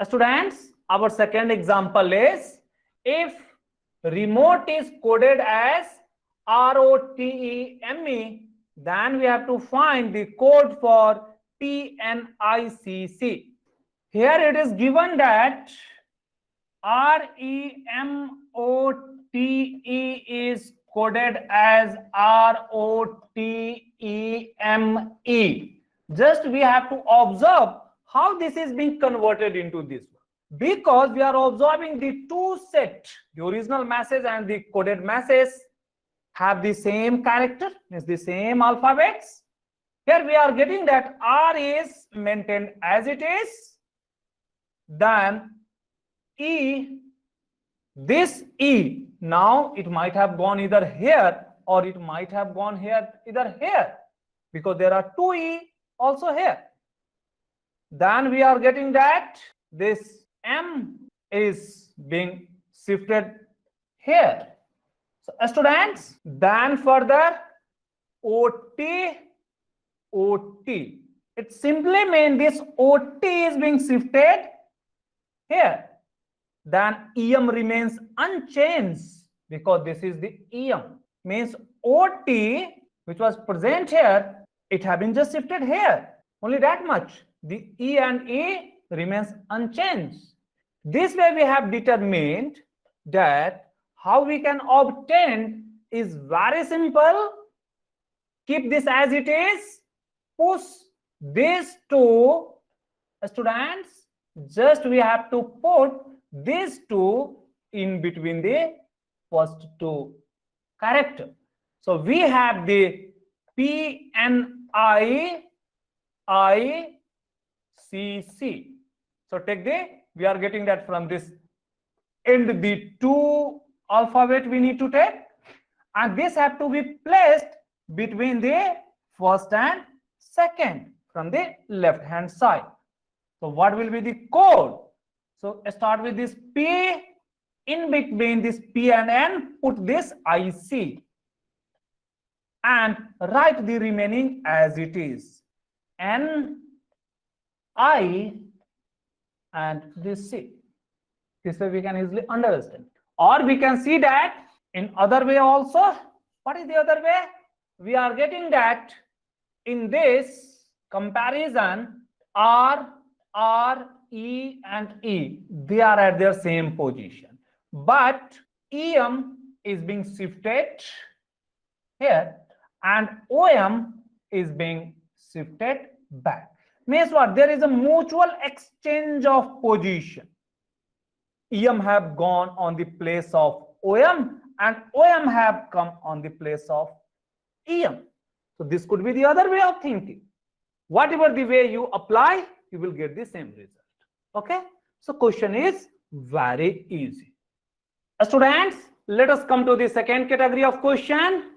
Students, our second example is, if remote is coded as ROTEME, then we have to find the code for TNICC. Here it is given that REMOTE is coded as ROTEME. Just we have to observe how this is being converted into this one. Because we are observing the two sets, the original message and the coded message have the same character, means the same alphabets. Here we are getting that R is maintained as it is, then E This E, now it might have gone either here or it might have gone here, either here, because there are two E also here. Then we are getting that this M is being shifted here. So students, then further OT, OT. It simply means this OT is being shifted here. Then EM remains unchanged because this is the EM. Means OT, which was present here, it has been just shifted here. Only that much. The E and E remains unchanged. This way we have determined that how we can obtain is very simple. Keep this as it is. Push these two, students. Just we have to put these two in between the first two characters. So we have the P N I C C. So take the, we are getting that from this end, the two alphabet we need to take, and this have to be placed between the first and second from the left hand side. So what will be the code? So start with this P, in between this P and N, put this IC and write the remaining as it is. N, I and this C. This way we can easily understand. Or we can see that in other way also. What is the other way? We are getting that in this comparison R, E and E, they are at their same position. But EM is being shifted here and OM is being shifted back. Means what? There is a mutual exchange of position. EM have gone on the place of OM and OM have come on the place of EM. So this could be the other way of thinking. Whatever the way you apply, you will get the same result. Okay? So question is very easy. Students, let us come to the second category of question.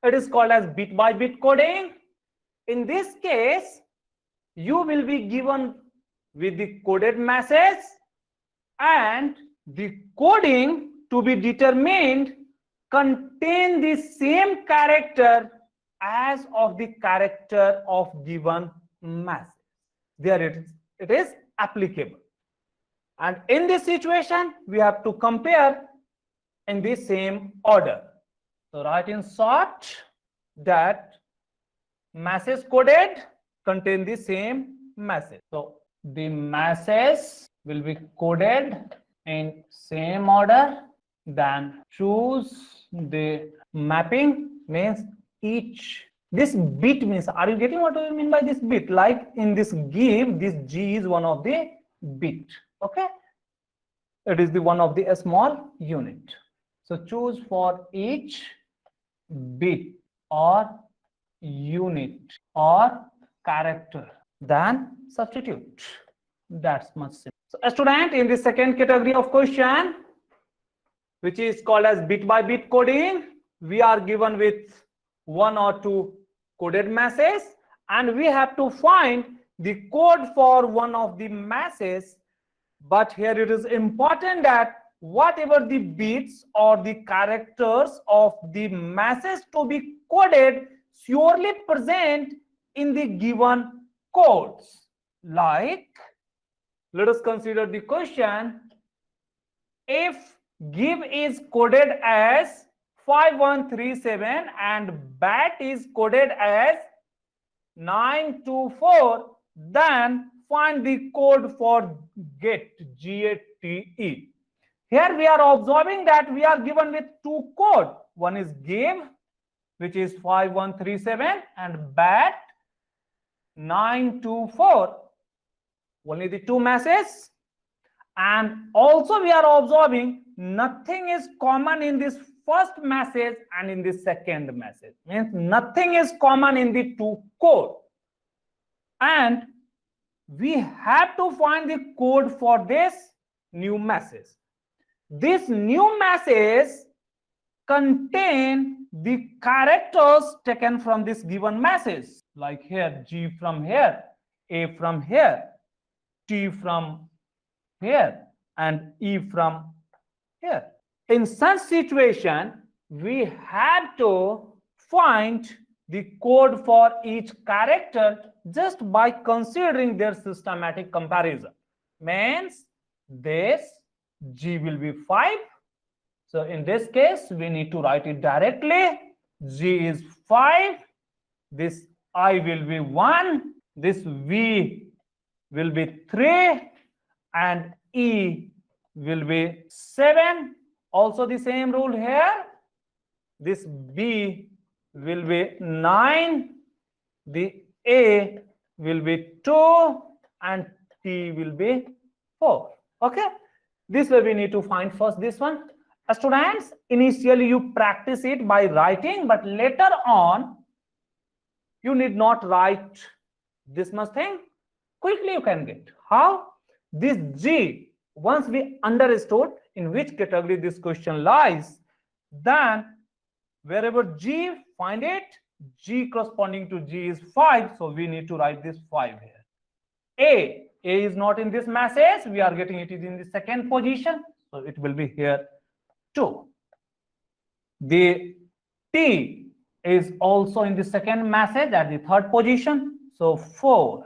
It is called as bit by bit coding. In this case, you will be given with the coded message and the coding to be determined contain the same character as of the character of given message. There it is applicable. And in this situation, we have to compare in the same order. So write in short that message coded contain the same message. So the message will be coded in same order. Then choose the mapping, means each. This bit means, are you getting what I mean by this bit? Like in this give, this G is one of the bit. Okay, it is the one of the small unit. So choose for each bit or unit or character, then substitute. That's much simple. So a student, in the second category of question, which is called as bit by bit coding, we are given with one or two coded messages and we have to find the code for one of the messages. But here it is important that whatever the bits or the characters of the message to be coded surely present in the given codes. Like, let us consider the question. If give is coded as 5137 and BAT is coded as 924, then find the code for GET, GATE. Here we are observing that we are given with two codes. One is give, which is 5137, and BAT 924. Only the two messages. And also we are observing nothing is common in this first message and in the second message. Means nothing is common in the two code. And we have to find the code for this new message. this new message contain the characters taken from this given message, like here G from here, A from here, T from here, and E from here. In such situation, we have to find the code for each character just by considering their systematic comparison. Means this G will be 5. So in this case, we need to write it directly. G is 5. This I will be 1. This V will be 3. And E will be 7. Also the same rule here. This B will be 9. The A will be 2. And T will be 4. Okay. This way we need to find first this one. Students, initially you practice it by writing, but later on you need not write this much thing. Quickly you can get. How? This G, once we understood in which category this question lies, then wherever G, find it. G corresponding to G is 5, so we need to write this 5 here. A is not in this message. We are getting it in the second position, so it will be here 2. The T is also in the second message at the third position, so 4.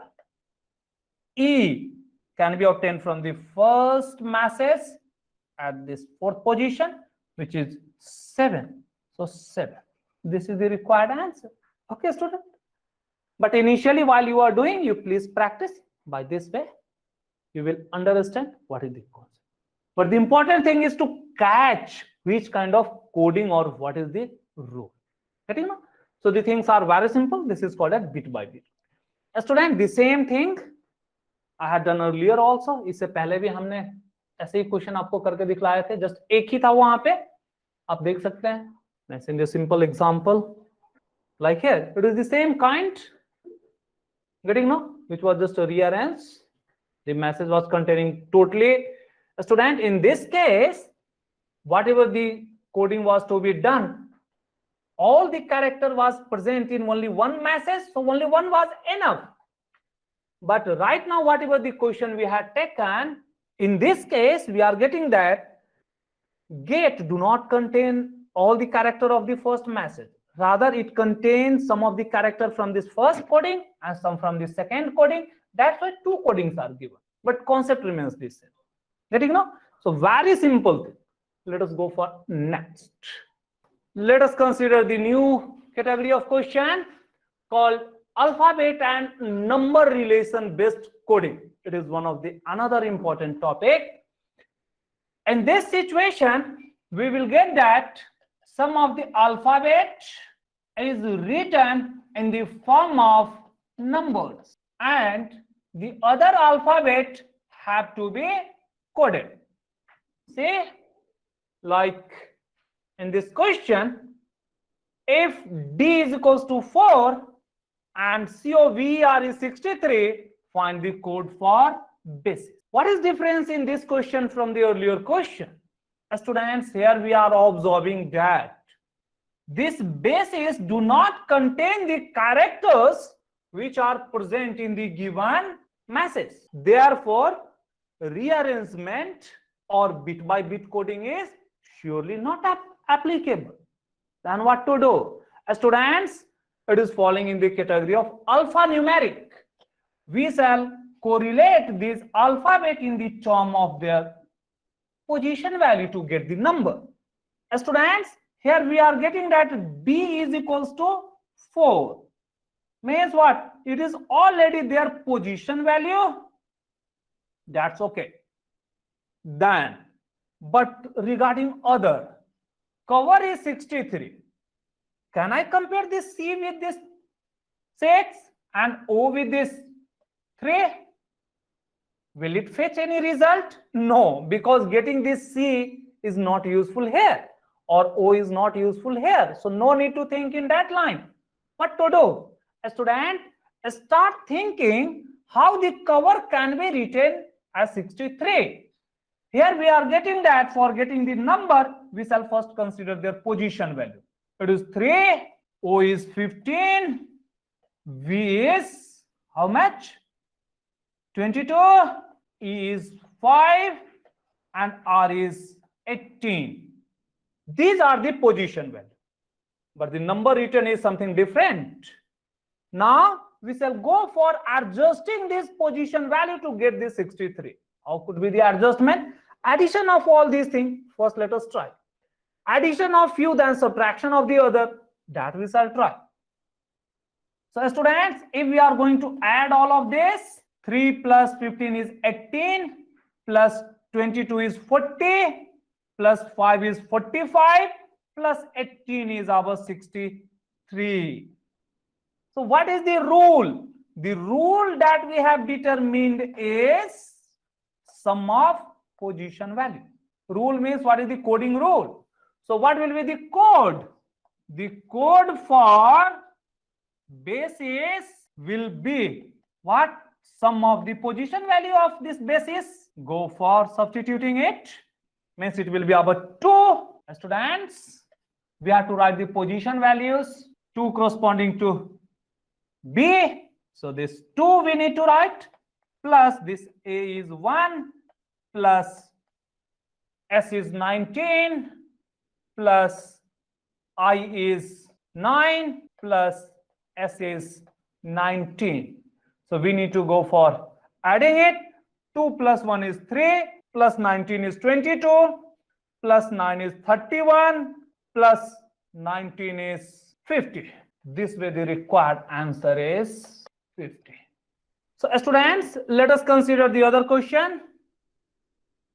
E can be obtained from the first message at this fourth position, which is 7. So 7. This is the required answer. Okay, student. But initially, while you are doing, you please practice. By this way, you will understand what is the concept. But the important thing is to catch which kind of coding or what is the rule. Getting now? So the things are very simple. This is called a bit by bit. A student, the same thing I had done earlier also. इससे पहले भी हमने ऐसे ही question आपको करके दिखलाए थे. Just एक ही था वहां पे. आप देख सकते हैं. Let's send a simple example. Like here, it is the same kind. Getting now? Which was just a rearrange. The message was containing totally. A student, in this case, whatever the coding was to be done, all the character was present in only one message, so only one was enough. But right now, whatever the question we had taken, in this case, we are getting that get do not contain all the character of the first message. Rather, it contains some of the character from this first coding and some from the second coding. That's why 2 codings are given. But concept remains the same. Getting now? So very simple thing. Let us go for next. Let us consider the new category of question called alphabet and number relation based coding. It is one of the another important topic. In this situation, we will get that some of the alphabet is written in the form of numbers and the other alphabet have to be coded. See, like in this question, if D is equals to 4 and COVER is 63, find the code for basis. What is difference in this question from the earlier question? Students, here we are observing that this basis do not contain the characters which are present in the given message. Therefore, rearrangement or bit by bit coding is surely not applicable. Then what to do? Students, it is falling in the category of alphanumeric. We shall correlate this alphabet in the term of their position value to get the number. Students, here we are getting that B is equals to 4. Means what? It is already their position value. That's okay. Then, but regarding other, cover is 63. Can I compare this C with this 6 and O with this 3? Will it fetch any result? No, because getting this C is not useful here or O is not useful here. So no need to think in that line. What to do? A student, start thinking how the cover can be written as 63. Here we are getting that for getting the number, we shall first consider their position value. It is 3, O is 15, V is how much? 22, E is 5, and R is 18. These are the position value. But the number written is something different. Now we shall go for adjusting this position value to get this 63. How could be the adjustment? Addition of all these things. First let us try. Addition of few, then subtraction of the other. That we shall try. So students, if we are going to add all of this, 3 plus 15 is 18, plus 22 is 40, plus 5 is 45, plus 18 is our 63. So what is the rule? The rule that we have determined is sum of position value. Rule means what is the coding rule? So what will be the code? The code for basis will be what? Sum of the position value of this basis. Go for substituting it. Means it will be our 2. Students, we have to write the position values. 2 corresponding to B. So this 2 we need to write. Plus this A is 1. Plus S is 19. Plus I is 9. Plus S is 19. So we need to go for adding it. 2 plus 1 is 3. Plus 19 is 22. Plus 9 is 31. Plus 19 is 50. This way the required answer is 50. So students, let us consider the other question.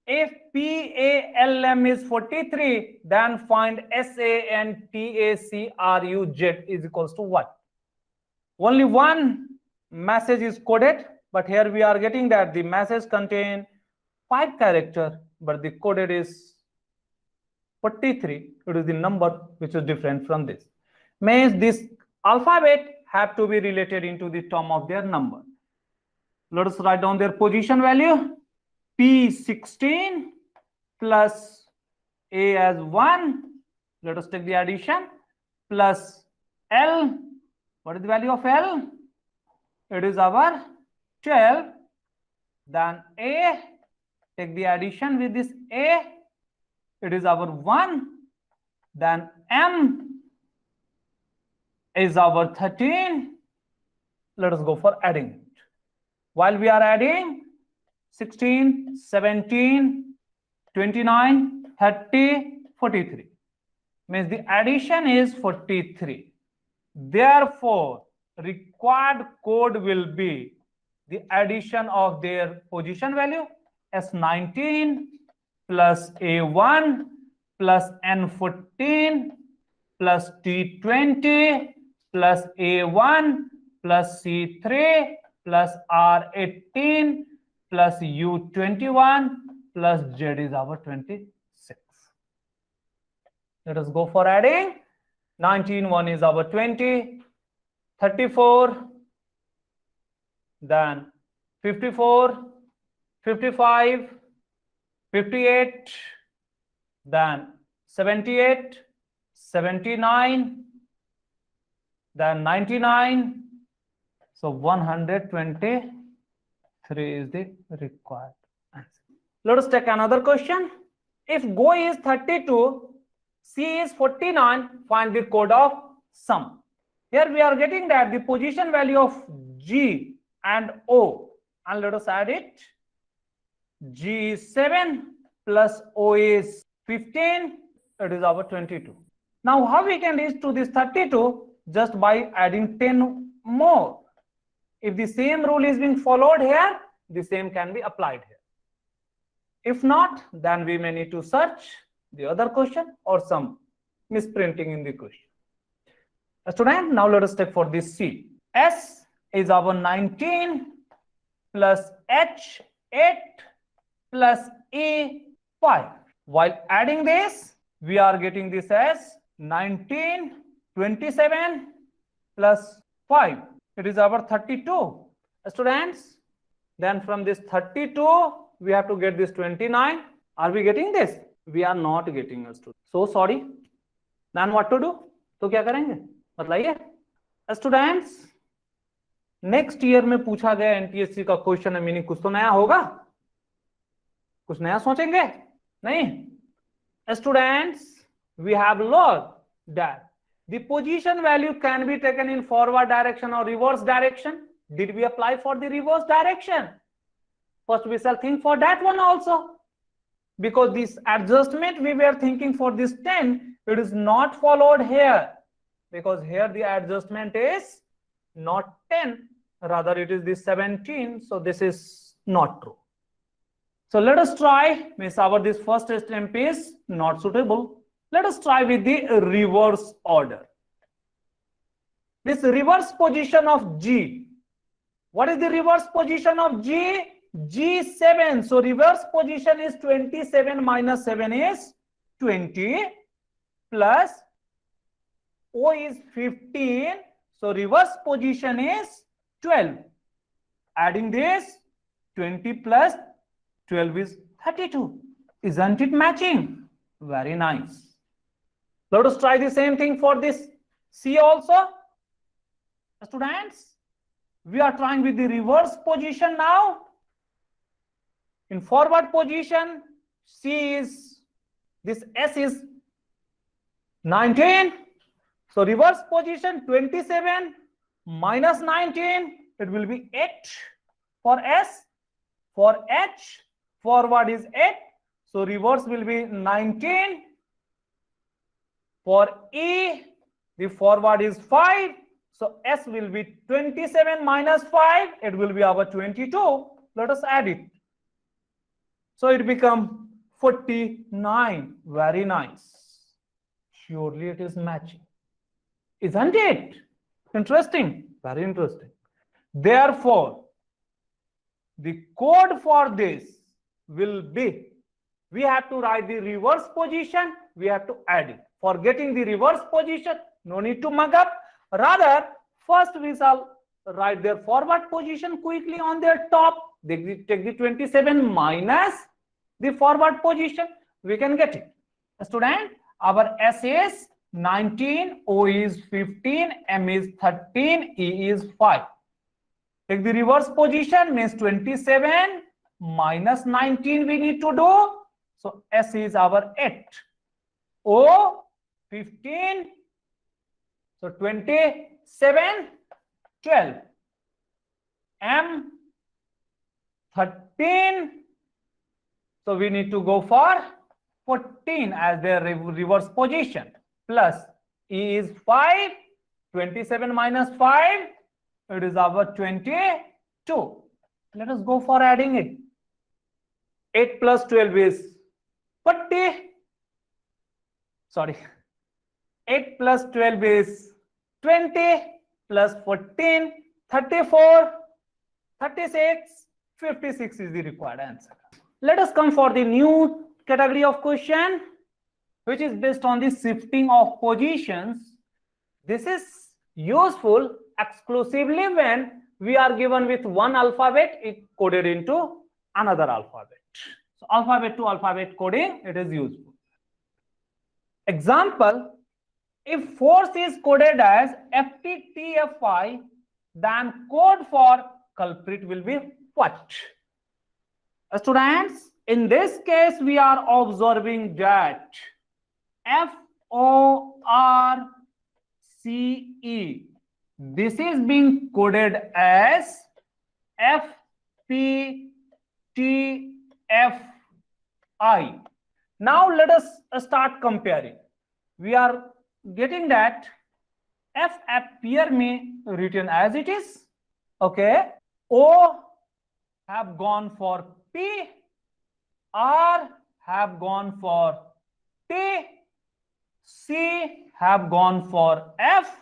If PALM is 43, then find SA and TACRUZ is equals to what? Only one message is coded, but here we are getting that the message contain 5 characters, but the coded is 43. It is the number which is different from this. Means this alphabet have to be related into the term of their number. Let us write down their position value. P16 plus A as 1. Let us take the addition. Plus L. What is the value of L? It is our 12. Then A. Take the addition with this A. It is our 1. Then M is our 13. Let us go for adding it. While we are adding 16, 17, 29, 30, 43. Means the addition is 43. Therefore, required code will be the addition of their position value S19 plus A1 plus N14 plus T20 plus A1 plus C3 plus R18 plus U21 plus Z is our 26. Let us go for adding. 19, 1 is our 20, 34, then 54, 55, 58, then 78, 79, then 99. So 123 is the required answer. Let us take another question. If Go is 32, C is 49, find the code of sum. Here we are getting that the position value of G and O, and let us add it. G is 7 plus O is 15, it is our 22. Now how we can reach to this 32? Just by adding 10 more. If the same rule is being followed here, the same can be applied here. If not, then we may need to search the other question or some misprinting in the question. Student, now let us take for this C. S is our 19 plus H 8 plus E 5. While adding this, we are getting this as 19, 27 plus 5. It is our 32. Students, then from this 32, we have to get this 29. Are we getting this? We are not getting a student. So sorry. Then what to do? तो क्या करेंगे बताइए students. Next year में पूछा गया NTSC का question है, meaning कुछ तो नया होगा, कुछ नया सोचेंगे नहीं. Students, we have learn that the position value can be taken in forward direction or reverse direction. Did we apply for the reverse direction? First we shall think for that one also, because this adjustment we were thinking for this 10, it is not followed here, because here the adjustment is not 10, rather it is this 17. So this is not true. So let us try, means our this first attempt is not suitable. Let us try with the reverse order. This reverse position of G. What is the reverse position of G? G7. So reverse position is 27 minus 7 is 20 plus O is 15. So reverse position is 12. Adding this 20 plus 12 is 32. Isn't it matching? Very nice. Let us try the same thing for this C also. Students, we are trying with the reverse position now. In forward position, C is, this S is 19. So reverse position 27 minus 19, it will be 8 for S. For H, forward is 8. So reverse will be 19. For E, the forward is 5. So S will be 27 minus 5. It will be our 22. Let us add it. So it becomes 49. Very nice. Surely it is matching. Isn't it? Interesting. Very interesting. Therefore, the code for this will be, we have to write the reverse position. We have to add it. For getting the reverse position, no need to mug up. Rather, first we shall write their forward position quickly on their top. They take the 27 minus the forward position. We can get it. Student, our S is 19, O is 15, M is 13, E is 5. Take the reverse position, means 27 minus 19 we need to do. So S is our 8. O 15. So 27, 12. M 13. So we need to go for 14 as their reverse position. Plus E is 5. 27 minus 5. It is our 22. Let us go for adding it. 8 plus 12 is 40. Sorry. 8 plus 12 is 20 plus 14, 34, 36, 56 is the required answer. Let us come for the new category of question, which is based on the shifting of positions. This is useful exclusively when we are given with one alphabet, it coded into another alphabet. So alphabet to alphabet coding, it is useful. Example, if force is coded as FTTFI, then code for culprit will be what? Students, in this case, we are observing that FORCE, this is being coded as FPTFI. Now let us start comparing. We are getting that F appear me written as it is. Okay. O have gone for P. R have gone for T. C have gone for F.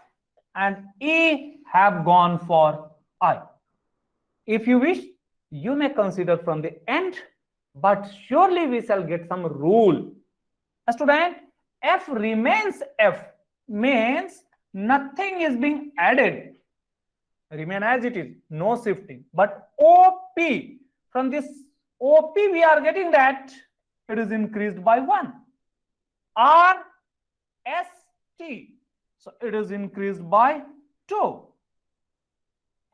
And E have gone for I. If you wish, you may consider from the end, but surely we shall get some rule. Student, F remains F, means nothing is being added. Remain as it is, no shifting. But OP, from this OP we are getting that it is increased by 1. R, S, T, so it is increased by 2.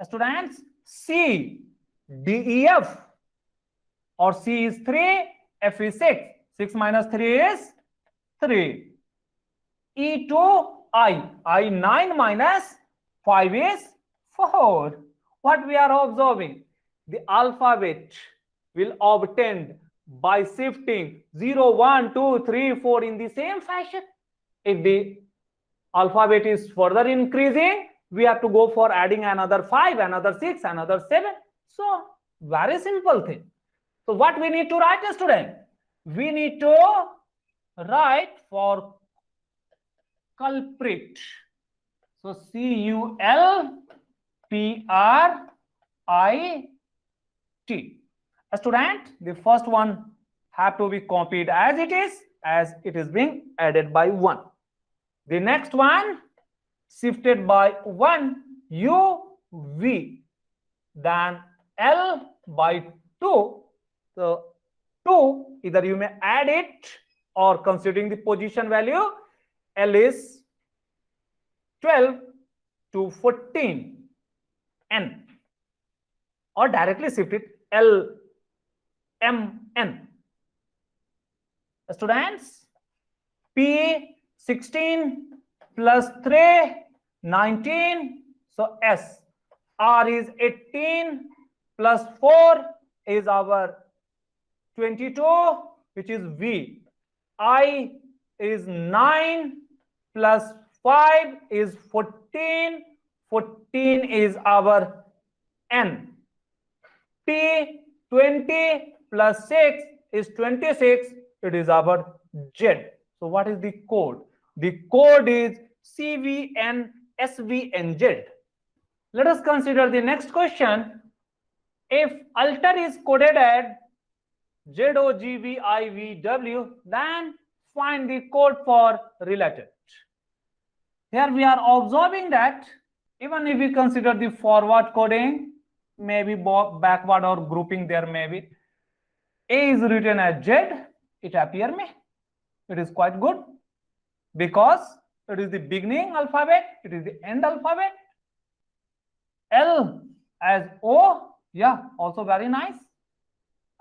Students, C, D, E, F, or C is 3, F is 6. 6 minus 3 is 3. E to I 9 minus 5 is 4. What we are observing? The alphabet will obtained by shifting 0, 1, 2, 3, 4 in the same fashion. If the alphabet is further increasing, we have to go for adding another 5, another 6, another 7. So very simple thing. So what we need to write, student? We need to write for culprit. So C-U-L-P-R-I-T. Student, the first one have to be copied as it is being added by 1. The next one shifted by 1, U, V, then L by 2. So 2, either you may add it or considering the position value, L is 12 to 14, N, or directly shift it L, M, N. Students, P, 16 plus 3, 19, so S. R is 18 plus 4 is our 22, which is V. I is 9 plus 5 is 14. 14 is our N. T, 20 plus 6 is 26. It is our Z. So what is the code? The code is CVN-SVNZ. Let us consider the next question. If alter is coded at ZOGVIVW, then find the code for related. Here we are observing that even if we consider the forward coding, maybe backward or grouping, there may be A is written as Z, it appear me. It is quite good because it is the beginning alphabet, it is the end alphabet. L as O, yeah, also very nice.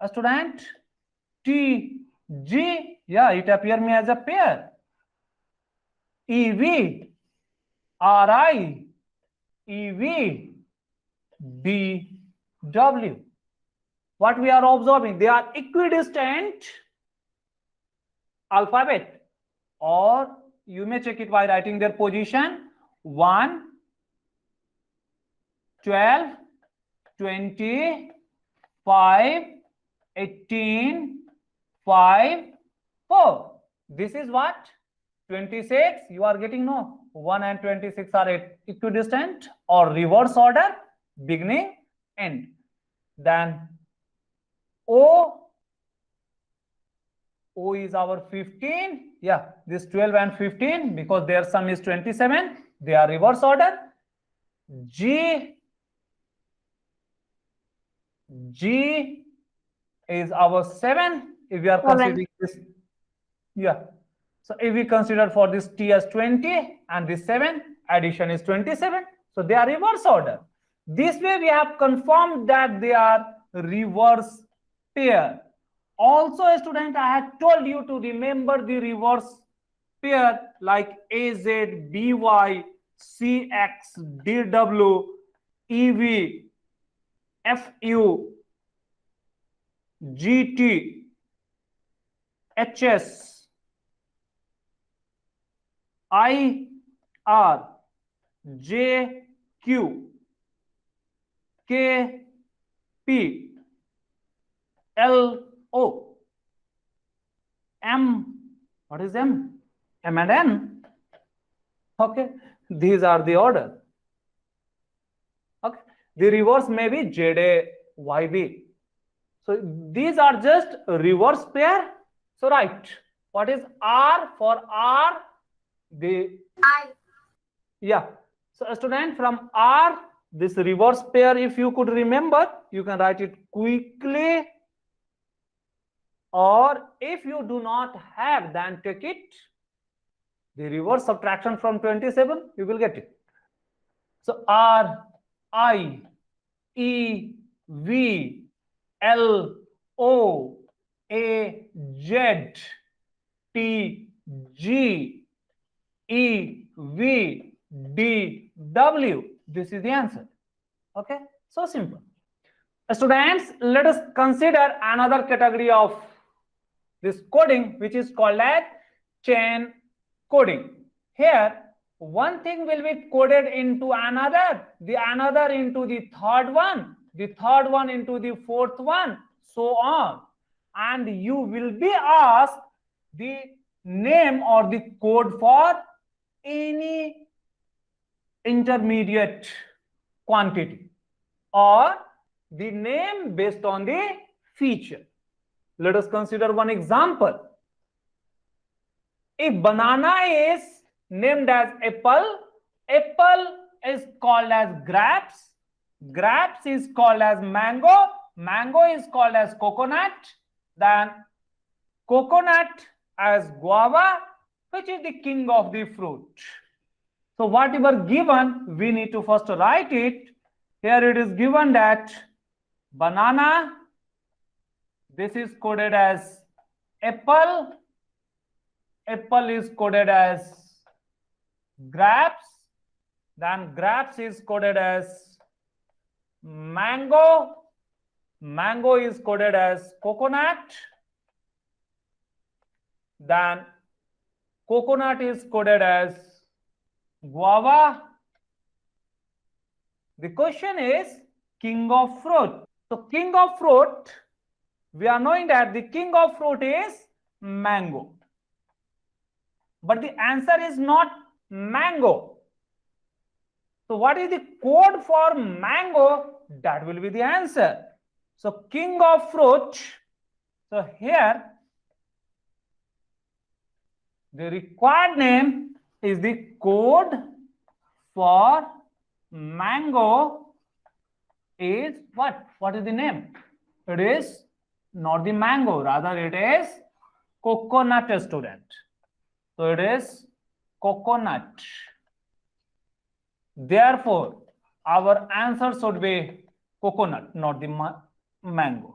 A student, T, G, yeah, it appear me as a pair. E, V, R, I, E, V, D, W. What we are observing? They are equidistant alphabet, or you may check it by writing their position 1, 12, 20, 5, 18, 5, 4. This is what? 26. You are getting no. 1 and 26 are equidistant or reverse order, beginning, end. Then O is our 15. Yeah, this 12 and 15, because their sum is 27. They are reverse order. G is our 7. If we are considering this, yeah. So if we consider for this T as 20 and this 7, addition is 27. So they are reverse order. This way we have confirmed that they are reverse pair. Also, a student, I had told you to remember the reverse pair like AZ, BY, CX, DW, EV, FU, GT, HS, IR, JQ, KP, LO, M. What is M? M and N. Okay, these are the order. Okay, the reverse may be ZA, YB. So these are just reverse pair. So right, what is R? For R, the I. Yeah. So a student, from R, this reverse pair, if you could remember, you can write it quickly. or if you do not have, then take it. The reverse subtraction from 27, you will get it. So R, I, E, V, L, O, A, Z, T, G, E, V, D, W. This is the answer. Okay, so simple. Students, let us consider another category of this coding, which is called as chain coding. Here, one thing will be coded into another, the another into the third one into the fourth one, so on. And you will be asked the name or the code for any intermediate quantity or the name based on the feature. Let us consider one example. If banana is named as apple, apple is called as grapes, grapes is called as mango, mango is called as coconut, then coconut as guava, which is the king of the fruit. So whatever given, we need to first write it. Here it is given that banana, this is coded as apple, apple is coded as grapes, then grapes is coded as mango, mango is coded as coconut, then coconut is coded as guava. The question is king of fruit. So king of fruit, we are knowing that the king of fruit is mango. But the answer is not mango. So what is the code for mango? That will be the answer. So king of fruit. So here the required name is the code for mango is what? What is the name? It is not the mango, rather it is coconut, student. So it is coconut. Therefore, our answer should be coconut, not the mango.